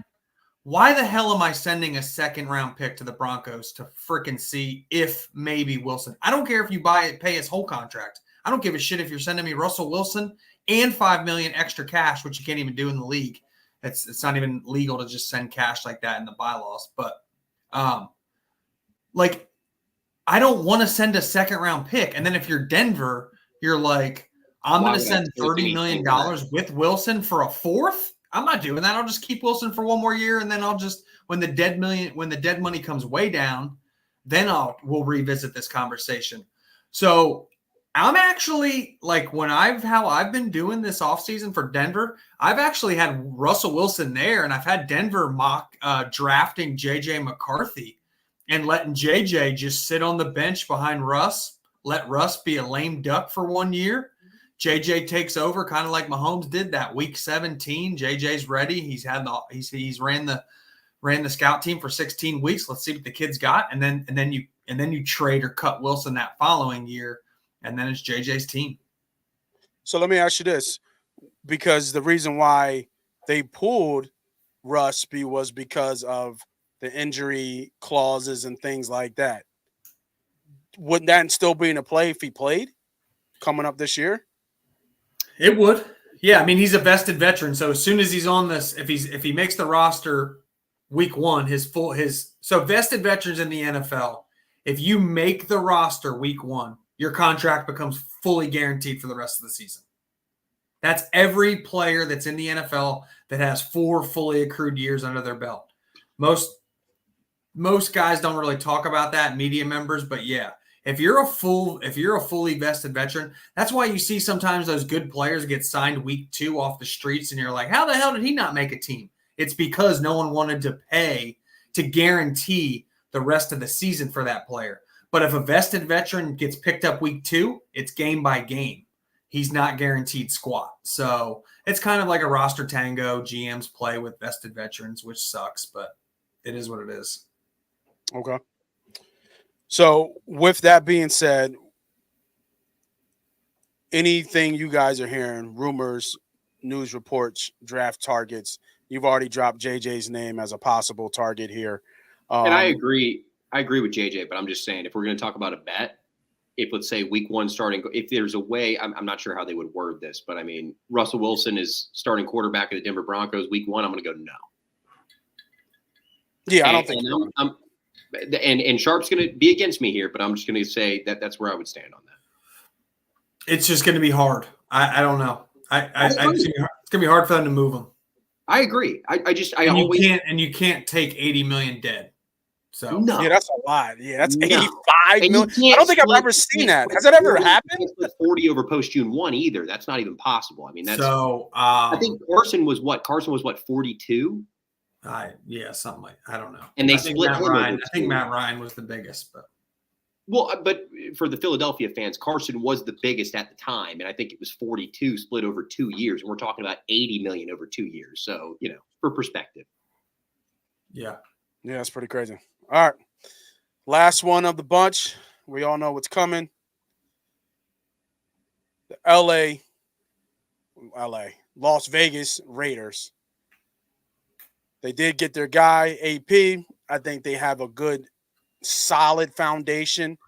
why the hell am I sending a second round pick to the Broncos to freaking see if maybe Wilson? I don't care if you pay his whole contract. I don't give a shit if you're sending me Russell Wilson and $5 million extra cash, which you can't even do in the league. It's not even legal to just send cash like that in the bylaws. But like, I don't want to send a second round pick. And then if you're Denver, you're like, I'm going to send $30 million with Wilson for a fourth. I'm not doing that. I'll just keep Wilson for one more year. And then I'll just, when the dead money comes way down, then we'll revisit this conversation. So I'm actually like, how I've been doing this offseason for Denver, I've actually had Russell Wilson there, and I've had Denver mock drafting JJ McCarthy and letting JJ just sit on the bench behind Russ, let Russ be a lame duck for 1 year. JJ takes over, kind of like Mahomes did that week 17. JJ's ready. He's ran the scout team for 16 weeks. Let's see what the kid's got, and then you trade or cut Wilson that following year, and then it's JJ's team. So let me ask you this, because the reason why they pulled Russ was because of the injury clauses and things like that. Wouldn't that still be in a play if he played coming up this year? It would. Yeah, I mean, he's a vested veteran, so as soon as he's on this, if he makes the roster week 1, so vested veterans in the NFL, if you make the roster week 1, your contract becomes fully guaranteed for the rest of the season. That's every player that's in the NFL that has 4 fully accrued years under their belt. Most guys don't really talk about that, media members, but yeah, if you're a fully vested veteran, that's why you see sometimes those good players get signed week 2 off the streets, and you're like, how the hell did he not make a team? It's because no one wanted to pay to guarantee the rest of the season for that player. But if a vested veteran gets picked up week 2, it's game by game. He's not guaranteed squat. So it's kind of like a roster tango. GMs play with vested veterans, which sucks, but it is what it is. Okay. So with that being said, anything you guys are hearing, rumors, news reports, draft targets, you've already dropped JJ's name as a possible target here. And I agree with JJ, but I'm just saying, if we're going to talk about a bet, if let's say week 1 starting, if there's a way, I'm not sure how they would word this, but I mean, Russell Wilson is starting quarterback of the Denver Broncos week 1, I'm going to go no. Yeah, I don't think so. And Sharp's going to be against me here, but I'm just going to say that's where I would stand on that. It's just going to be hard. I don't know. It's going to be hard for them to move him. I agree. You can't take 80 million dead. So no. Yeah, that's a lot. Yeah, that's 85 million. I don't think I've ever seen that. Has that ever happened? 40 over post June 1 either. That's not even possible. I mean, that's so. I think Carson was what? 42. Yeah, something like, I don't know. And they split Matt Ryan. I think Matt Ryan was the biggest, but for the Philadelphia fans, Carson was the biggest at the time, and I think it was 42 split over 2 years, and we're talking about 80 million over 2 years. So, for perspective. Yeah, that's pretty crazy. All right, last one of the bunch. We all know what's coming. The Las Vegas Raiders. They did get their guy, AP. I think they have a good, solid foundation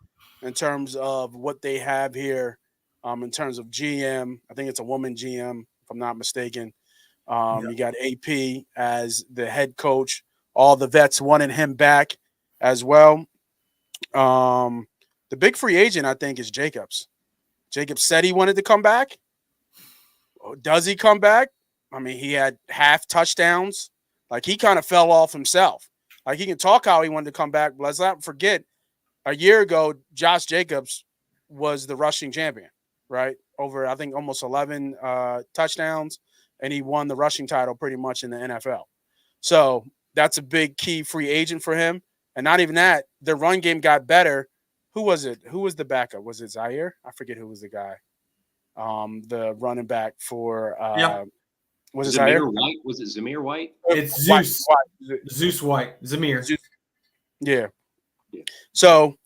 in terms of what they have here in terms of GM. I think it's a woman GM, if I'm not mistaken. You got AP as the head coach. All the vets wanted him back as well. The big free agent, I think, is Jacobs. Jacobs said he wanted to come back. Does he come back? I mean, he had half touchdowns. Like, he kind of fell off himself. Like, he can talk how he wanted to come back, but let's not forget, a year ago, Josh Jacobs was the rushing champion, right? Over, I think, almost 11 touchdowns, and he won the rushing title pretty much in the NFL. So that's a big key free agent for him. And not even that, their run game got better. Who was it? Who was the backup? Was it Zaire? I forget who was the guy. The running back for was it Zaire? White? Was it Zamir White? It's Zeus. Zeus White. Zamir. Zeus. Yeah. So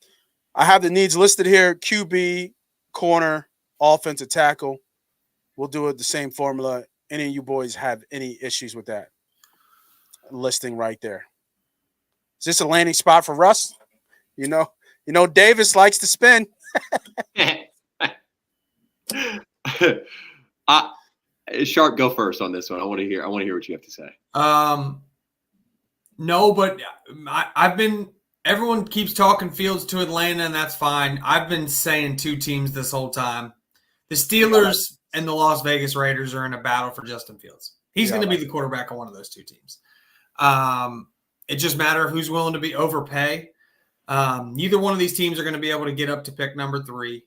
I have the needs listed here: QB, corner, offensive tackle. We'll do it the same formula. Any of you boys have any issues with that listing right there? Is this a landing spot for Russ? You know, Davis likes to spin. Sharp, go first on this one. I want to hear what you have to say. No, but everyone keeps talking Fields to Atlanta, and that's fine. I've been saying two teams this whole time. The Steelers and the Las Vegas Raiders are in a battle for Justin Fields. He's going to be the quarterback on one of those two teams. It just matters of who's willing to be overpay. Neither one of these teams are going to be able to get up to pick number 3.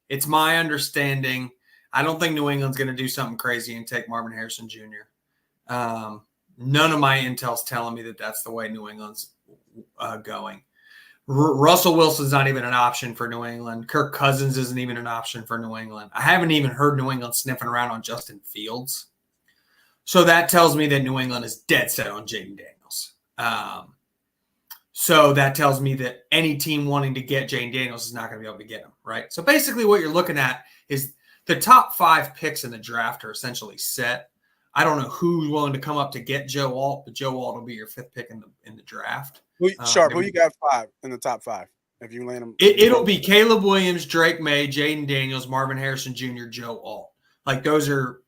It's my understanding. I don't think New England's going to do something crazy and take Marvin Harrison Jr. None of my intel's telling me that that's the way New England's going. Russell Wilson's not even an option for New England. Kirk Cousins isn't even an option for New England. I haven't even heard New England sniffing around on Justin Fields. So that tells me that New England is dead set on Jaden Daniels. So that tells me that any team wanting to get Jaden Daniels is not going to be able to get him, right? So basically what you're looking at is the top 5 picks in the draft are essentially set. I don't know who's willing to come up to get Joe Alt, but Joe Alt will be your 5th pick in the draft. Sharp, who you got 5 in the top 5? If you land them, it'll be Caleb Williams, Drake May, Jaden Daniels, Marvin Harrison Jr., Joe Alt. Like those are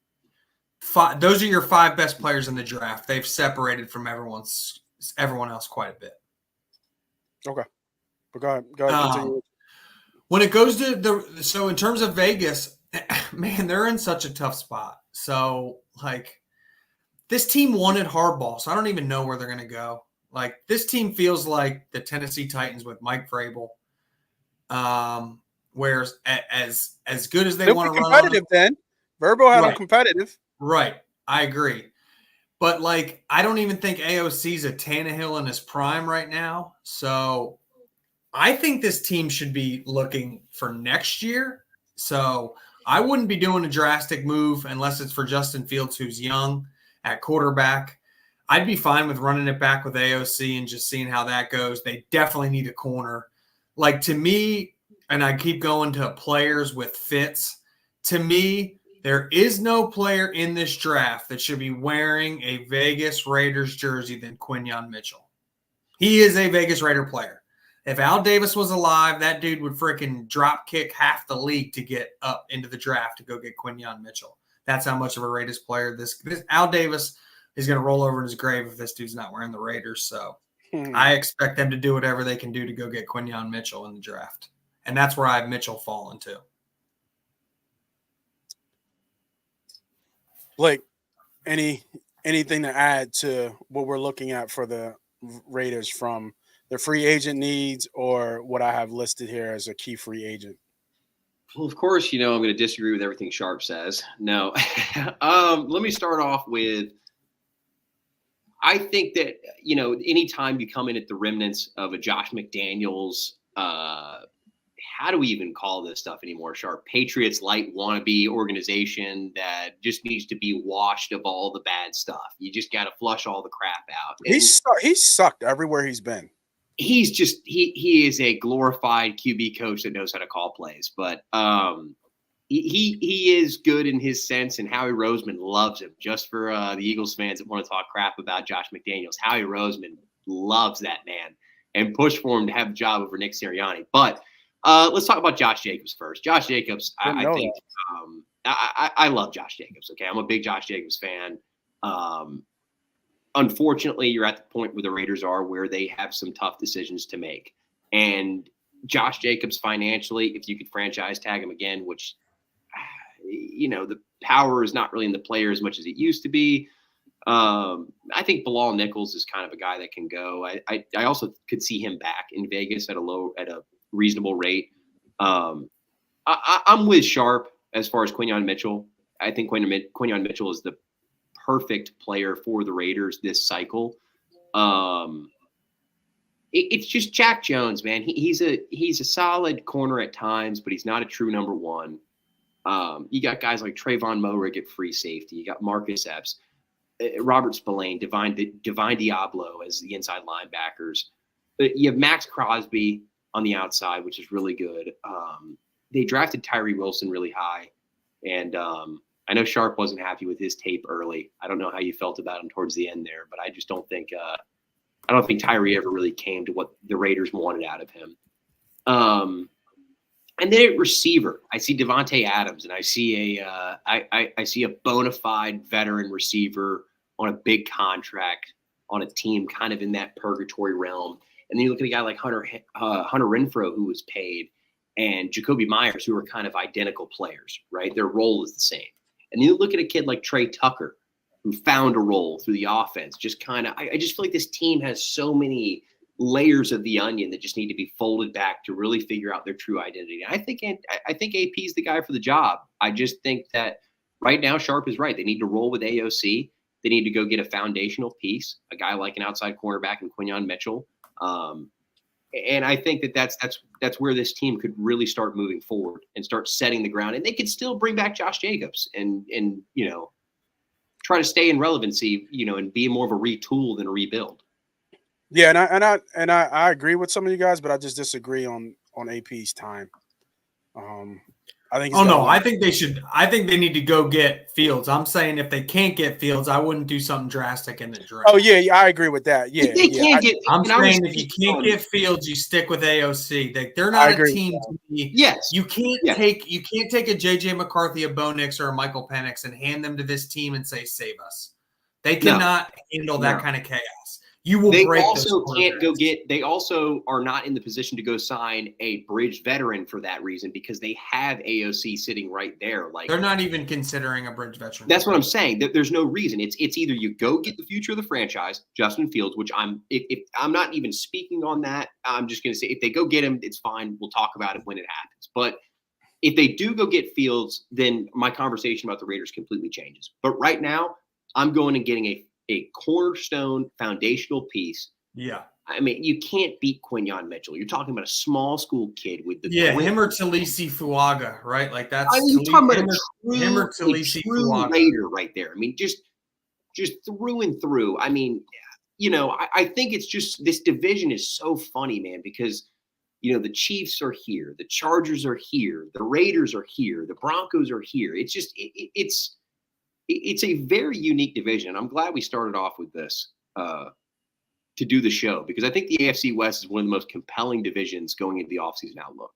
your 5 best players in the draft. They've separated from everyone else quite a bit. Okay, but go ahead. Continue. When it goes to so in terms of Vegas, man, they're in such a tough spot. So like this team wanted hardball, so I don't even know where they're going to go. Like this team feels like the Tennessee Titans with Mike Vrabel. Whereas as good as they want to run competitive, then Verbo had them competitive. Right, I agree. But like I don't even think AOC's a Tannehill in his prime right now. So I think this team should be looking for next year. So I wouldn't be doing a drastic move unless it's for Justin Fields, who's young at quarterback. I'd be fine with running it back with AOC and just seeing how that goes. They definitely need a corner. Like to me, and I keep going to players with fits, to me, there is no player in this draft that should be wearing a Vegas Raiders jersey than Quinyon Mitchell. He is a Vegas Raider player. If Al Davis was alive, that dude would freaking drop kick half the league to get up into the draft to go get Quinyon Mitchell. That's how much of a Raiders player this Al Davis is going to roll over in his grave if this dude's not wearing the Raiders. So I expect them to do whatever they can do to go get Quinyon Mitchell in the draft. And that's where I have Mitchell falling to. Blake, anything to add to what we're looking at for the Raiders from the free agent needs or what I have listed here as a key free agent? Well, of course, I'm going to disagree with everything Sharp says. No. Let me start off with, I think that, anytime you come in at the remnants of a Josh McDaniels, how do we even call this stuff anymore, Sharp? Patriots light wannabe organization that just needs to be washed of all the bad stuff. You just got to flush all the crap out. He's sucked everywhere he's been. He's just he is a glorified QB coach that knows how to call plays, but he is good in his sense, and Howie Roseman loves him. Just for the Eagles fans that want to talk crap about Josh McDaniels, Howie Roseman loves that man and pushed for him to have the job over Nick Sirianni. But let's talk about Josh Jacobs first. Josh Jacobs, I think I love Josh Jacobs. Okay, I'm a big Josh Jacobs fan. Unfortunately, you're at the point where the Raiders are where they have some tough decisions to make. And Josh Jacobs financially, if you could franchise tag him again, which, the power is not really in the player as much as it used to be. I think Bilal Nichols is kind of a guy that can go. I also could see him back in Vegas at a reasonable rate. I'm with Sharp as far as Quinyon Mitchell. I think Quinyon Mitchell is the perfect player for the Raiders this cycle. It's just Jack Jones, man. He's a solid corner at times, but he's not a true number one. You got guys like Trayvon Moehrig at free safety. You got Marcus Epps, Robert Spillane, Divine Diablo as the inside linebackers. You have Max Crosby on the outside, which is really good. They drafted Tyree Wilson really high, and I know Sharp wasn't happy with his tape early. I don't know how you felt about him towards the end there, but I just don't think Tyree ever really came to what the Raiders wanted out of him. And then at receiver, I see Devontae Adams, and I see I see a bona fide veteran receiver on a big contract on a team kind of in that purgatory realm. And then you look at a guy like Hunter Renfrow, who was paid, and Jacoby Myers, who are kind of identical players, right? Their role is the same. And then you look at a kid like Trey Tucker, who found a role through the offense. Just kind of, I just feel like this team has so many layers of the onion that just need to be folded back to really figure out their true identity. And I think AP is the guy for the job. I just think that right now Sharp is right. They need to roll with AOC. They need to go get a foundational piece, a guy like an outside cornerback in Quinyon Mitchell. And I think that's where this team could really start moving forward and start setting the ground. And they could still bring back Josh Jacobs and try to stay in relevancy, and be more of a retool than a rebuild. Yeah, and I agree with some of you guys, but I just disagree on AP's time. I think. I think they should. I think they need to go get Fields. I'm saying if they can't get Fields, I wouldn't do something drastic in the draft. Oh yeah, I agree with that. Yeah, I'm saying if you can't get Fields, you stick with AOC. They're not a team to be. Yes, you can't take a JJ McCarthy, a Bo Nix, or a Michael Penix and hand them to this team and say save us. They cannot handle that kind of chaos. You will break. They also are not in the position to go sign a bridge veteran for that reason because they have AOC sitting right there. Like they're not even considering a bridge veteran. That's what I'm saying. There's no reason. It's either you go get the future of the franchise, Justin Fields, which I'm not even speaking on that. I'm just going to say if they go get him, it's fine. We'll talk about it when it happens. But if they do go get Fields, then my conversation about the Raiders completely changes. But right now, I'm going and getting a cornerstone foundational piece. Yeah. I mean, you can't beat Quinyon Mitchell. You're talking about a small school kid with the him or Talisi Fuaga, right? Like that's you're talking about him or Talisi Fuaga Raider right there. I mean, just through and through. I mean, I think it's just this division is so funny, man, because the Chiefs are here, the Chargers are here, the Raiders are here, the Broncos are here. It's just it's a very unique division. I'm glad we started off with this to do the show because I think the AFC West is one of the most compelling divisions going into the offseason outlook.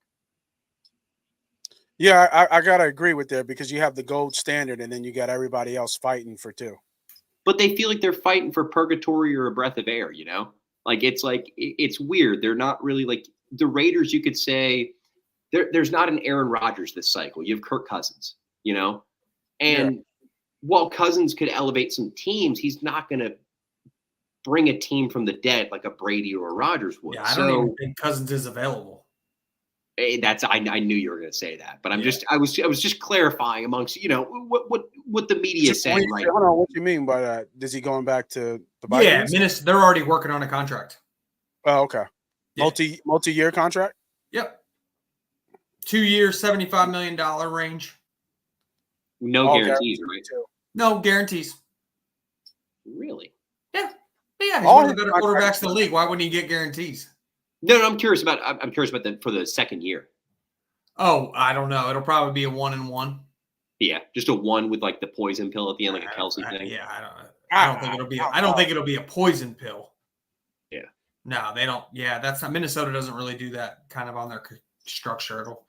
Yeah, I got to agree with that because you have the gold standard and then you got everybody else fighting for two. But they feel like they're fighting for purgatory or a breath of air, Like it's weird. They're not really like the Raiders, you could say there's not an Aaron Rodgers this cycle. You have Kirk Cousins, and while Cousins could elevate some teams, he's not going to bring a team from the dead like a Brady or a Rodgers would. Yeah, I don't even think Cousins is available. I knew you were going to say that, but I was just clarifying amongst what the media is saying. Right? Hold on, what do you mean by that? Is he going back to the Vikings? Yeah, they're already working on a contract. Oh, okay. Yeah. Multi-year contract. Yep. 2 years, $75 million range. No guarantees, right? No guarantees. Really? Yeah. Yeah, he's one of the better quarterbacks in the league. Why wouldn't he get guarantees? No, I'm curious about that for the second year. Oh, I don't know. It'll probably be a 1-1. Yeah, just a 1 with like the poison pill at the end, like a Kelsey thing. Yeah, I don't think it'll be. I don't think it'll be a poison pill. Yeah. No, they don't. Yeah, that's not. Minnesota doesn't really do that kind of on their structure. It'll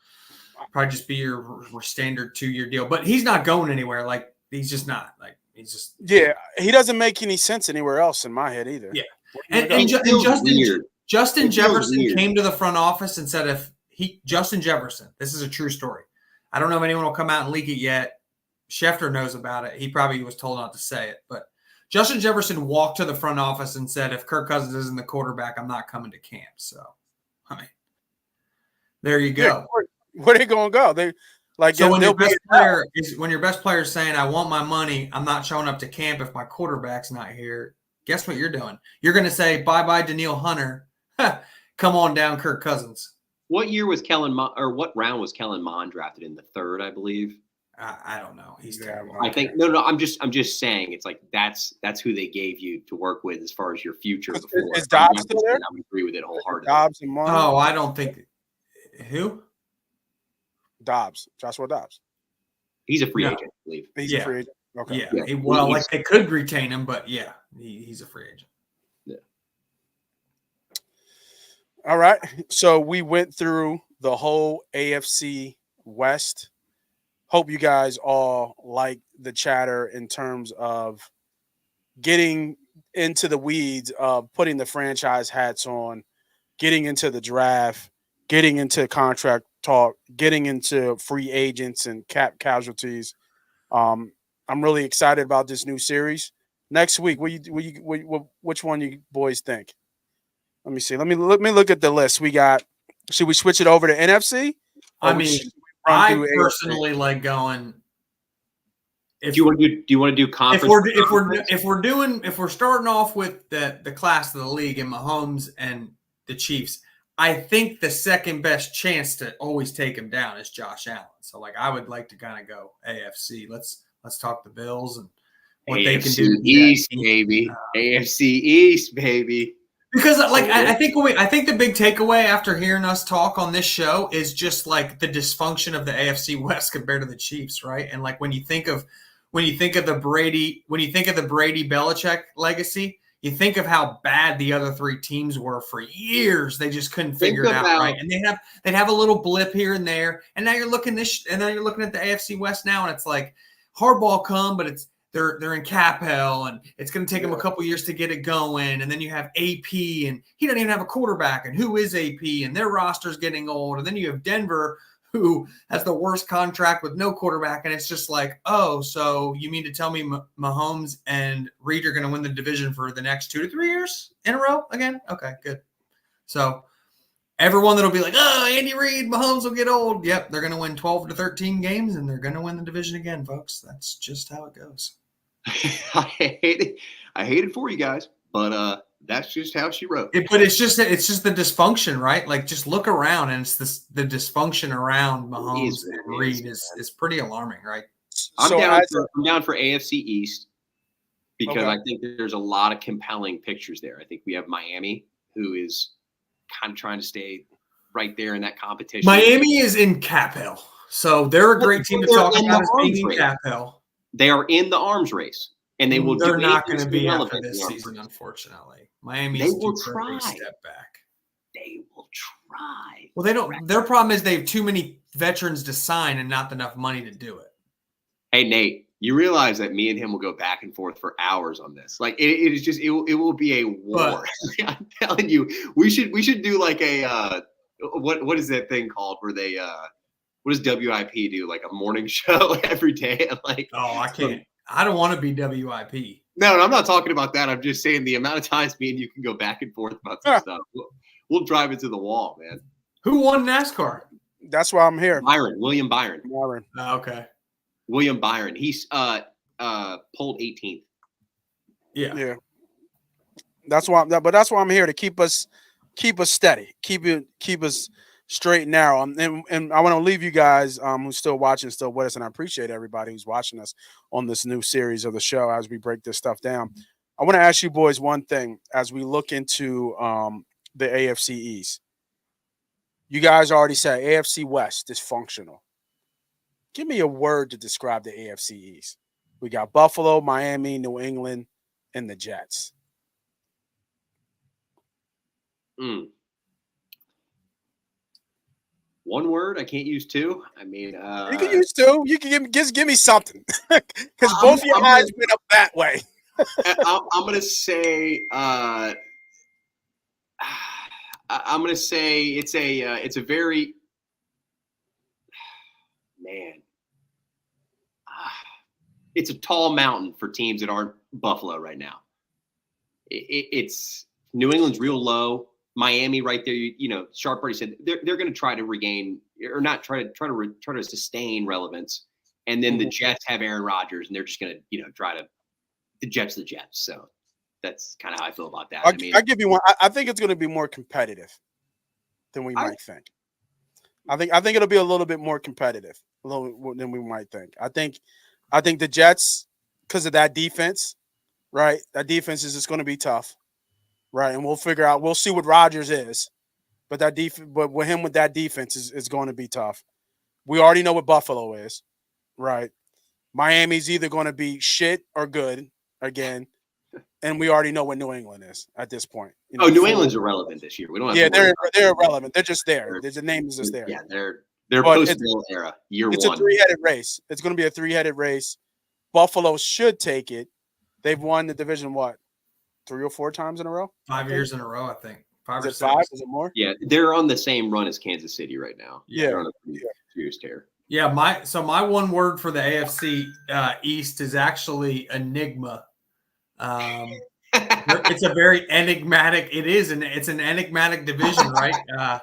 probably just be your standard 2-year deal. But he's not going anywhere. Like he's just not. Like he's just. Yeah, he doesn't make any sense anywhere else in my head either. Yeah, and Justin Jefferson came to the front office and said Justin Jefferson, this is a true story. I don't know if anyone will come out and leak it yet. Schefter knows about it. He probably was told not to say it. But Justin Jefferson walked to the front office and said, if Kirk Cousins isn't the quarterback, I'm not coming to camp. So, I mean, there you go. Yeah, where they going to go? When your best player is saying, I want my money, I'm not showing up to camp if my quarterback's not here, guess what you're doing? You're going to say, bye-bye Danielle Hunter. Come on down, Kirk Cousins. What year was what round was Kellen Mond drafted in? The 3rd, I believe. I don't know. He's terrible. I think no. I'm just saying it's like that's who they gave you to work with as far as your future. Is Dobbs still there? I would agree with it wholeheartedly. Dobbs and Mond. Oh, I don't think. Who? Dobbs. Joshua Dobbs. He's a free agent, I believe. He's a free agent. Okay. Yeah. They could retain him, but yeah, he's a free agent. All right. So we went through the whole AFC West. Hope you guys all like the chatter in terms of getting into the weeds of putting the franchise hats on, getting into the draft, getting into contract talk, getting into free agents and cap casualties. I'm really excited about this new series. Next week, which one you boys think? Let me see. Let me look at the list. We got. Should we switch it over to NFC? I mean, I personally like going. Do you want to do conference? If we're starting off with the class of the league and Mahomes and the Chiefs, I think the second best chance to always take him down is Josh Allen. So like I would like to kind of go AFC. Let's talk the Bills and what AFC they can do. East, baby. AFC East, baby. Because like I think the big takeaway after hearing us talk on this show is just like the dysfunction of the AFC West compared to the Chiefs, right? And like when you think of the Brady Belichick legacy, you think of how bad the other three teams were for years. They just couldn't figure it out, right? And they'd have a little blip here and there. And now you're looking at the AFC West now, and it's like Harbaugh come, but they're in cap hell, and it's going to take them a couple years to get it going. And then you have AP, and he doesn't even have a quarterback. And who is AP? And their roster's getting old. And then you have Denver, who has the worst contract with no quarterback. And it's just like, oh, so you mean to tell me Mahomes and Reed are going to win the division for the next 2 to 3 years in a row again? Okay, good. So everyone that'll be like, oh, Andy Reid, Mahomes will get old. Yep, they're going to win 12 to 13 games, and they're going to win the division again, folks. That's just how it goes. I hate it for you guys, but that's just how she wrote. But it's just the dysfunction, right? Like just look around, and it's the dysfunction around Mahomes and Reed is pretty alarming, right? I'm down for AFC East because I think there's a lot of compelling pictures there. I think we have Miami, who is kind of trying to stay right there in that competition. Miami is in cap hell, so they're a great team to talk about as being in cap hell. They are in the arms race, and they will. They're not going to be after this season, unfortunately. Miami's will try. Step back. They will try. Well, they don't. Their problem is they have too many veterans to sign and not enough money to do it. Hey, Nate, you realize that me and him will go back and forth for hours on this. Like it is just it will be a war. I'm telling you, we should do like a what is that thing called where they what does WIP do? Like a morning show every day? Like, oh, I can't. I don't want to be WIP. No, I'm not talking about that. I'm just saying the amount of times me and you can go back and forth about some stuff. We'll drive it to the wall, man. Who won NASCAR? That's why I'm here. William Byron. Oh, okay. William Byron. He's pulled 18th. Yeah. That's why. But that's why I'm here to keep us steady, keep us straight and narrow. And I want to leave you guys who's still watching, still with us, and I appreciate everybody who's watching us on this new series of the show as we break this stuff down. I want to ask you boys one thing as we look into the AFC East. You guys already said AFC West dysfunctional. Give me a word to describe the AFC East. We got Buffalo, Miami, New England, and the Jets. One word. I can't use two. I mean, you can use two. You can give me something because both your eyes went up that way. I'm gonna say. I'm gonna say it's a very man. It's a tall mountain for teams that aren't Buffalo right now. It's New England's real low. Miami right there, you know, Sharp already said they're going to try to regain or not try to sustain relevance. And then the Jets have Aaron Rodgers, and they're just going to, you know, the Jets. So that's kind of how I feel about that. I'll give you one. I think it's going to be more competitive than we might think. I think it'll be a little bit more competitive than we might think. I think the Jets, because of that defense, right? That defense is just going to be tough. Right, and we'll see what Rodgers is, but with him with that defense is going to be tough. We already know what Buffalo is, right? Miami's either going to be shit or good again, and we already know what New England is at this point. New England's irrelevant this year. We don't have. Yeah, to they're irrelevant. They're just there. The name is just there. Yeah, they're post-Bill era. It's a three-headed race. It's going to be a three-headed race. Buffalo should take it. They've won the division 3 or 4 times in a row? 5 years in a row, I think. 5 or 6. 5? Is it more? Yeah, they're on the same run as Kansas City right now. Yeah, they're on a serious tear. Yeah, my one word for the AFC East is actually enigma. It's a very enigmatic. It's an enigmatic division, right?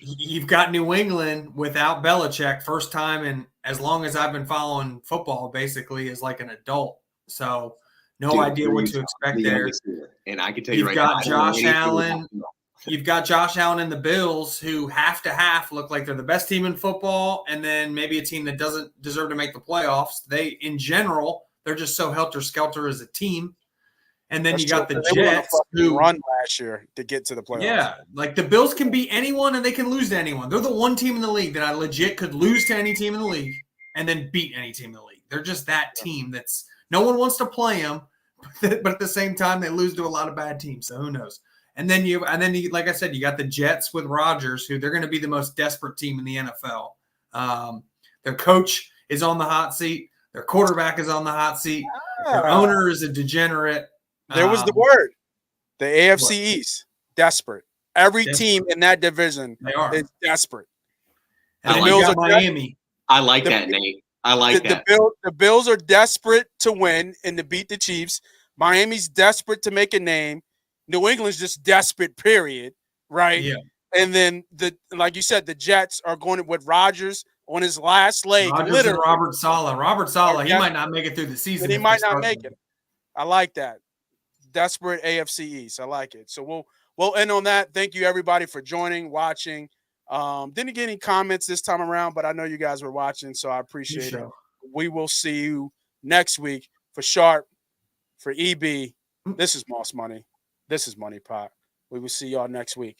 You've got New England without Belichick, first time in as long as I've been following football, basically as like an adult. So no idea what to expect there. And I can tell you right now, you've got Josh Allen and the Bills, who half to half look like they're the best team in football, and then maybe a team that doesn't deserve to make the playoffs. In general, they're just so helter-skelter as a team. And then you got the Jets, who run last year to get to the playoffs. Yeah, like the Bills can beat anyone and they can lose to anyone. They're the one team in the league that I legit could lose to any team in the league and then beat any team in the league. They're just that team that's no one wants to play them, but at the same time they lose to a lot of bad teams. So who knows? And then you, like I said, you got the Jets with Rodgers, who they're going to be the most desperate team in the NFL. Their coach is on the hot seat. Their quarterback is on the hot seat. Their owner is a degenerate. There was the word. The AFC East, desperate. Every team in that division is desperate. And then you got Miami. I like that, Nate. I like that. The Bills are desperate to win and to beat the Chiefs. Miami's desperate to make a name. New England's just desperate, period. Right? Yeah. And then, like you said, the Jets are going with Rodgers on his last leg. Rodgers and Robert Saleh. He might not make it through the season. But he might not make it. I like that. Desperate AFC East. I like it. So we'll end on that. Thank you, everybody, for joining, watching. Didn't get any comments this time around, but I know you guys were watching, so I appreciate it. We will see you next week. For Sharp, for EB, this is Moss Money. This is Money Pot. We will see y'all next week.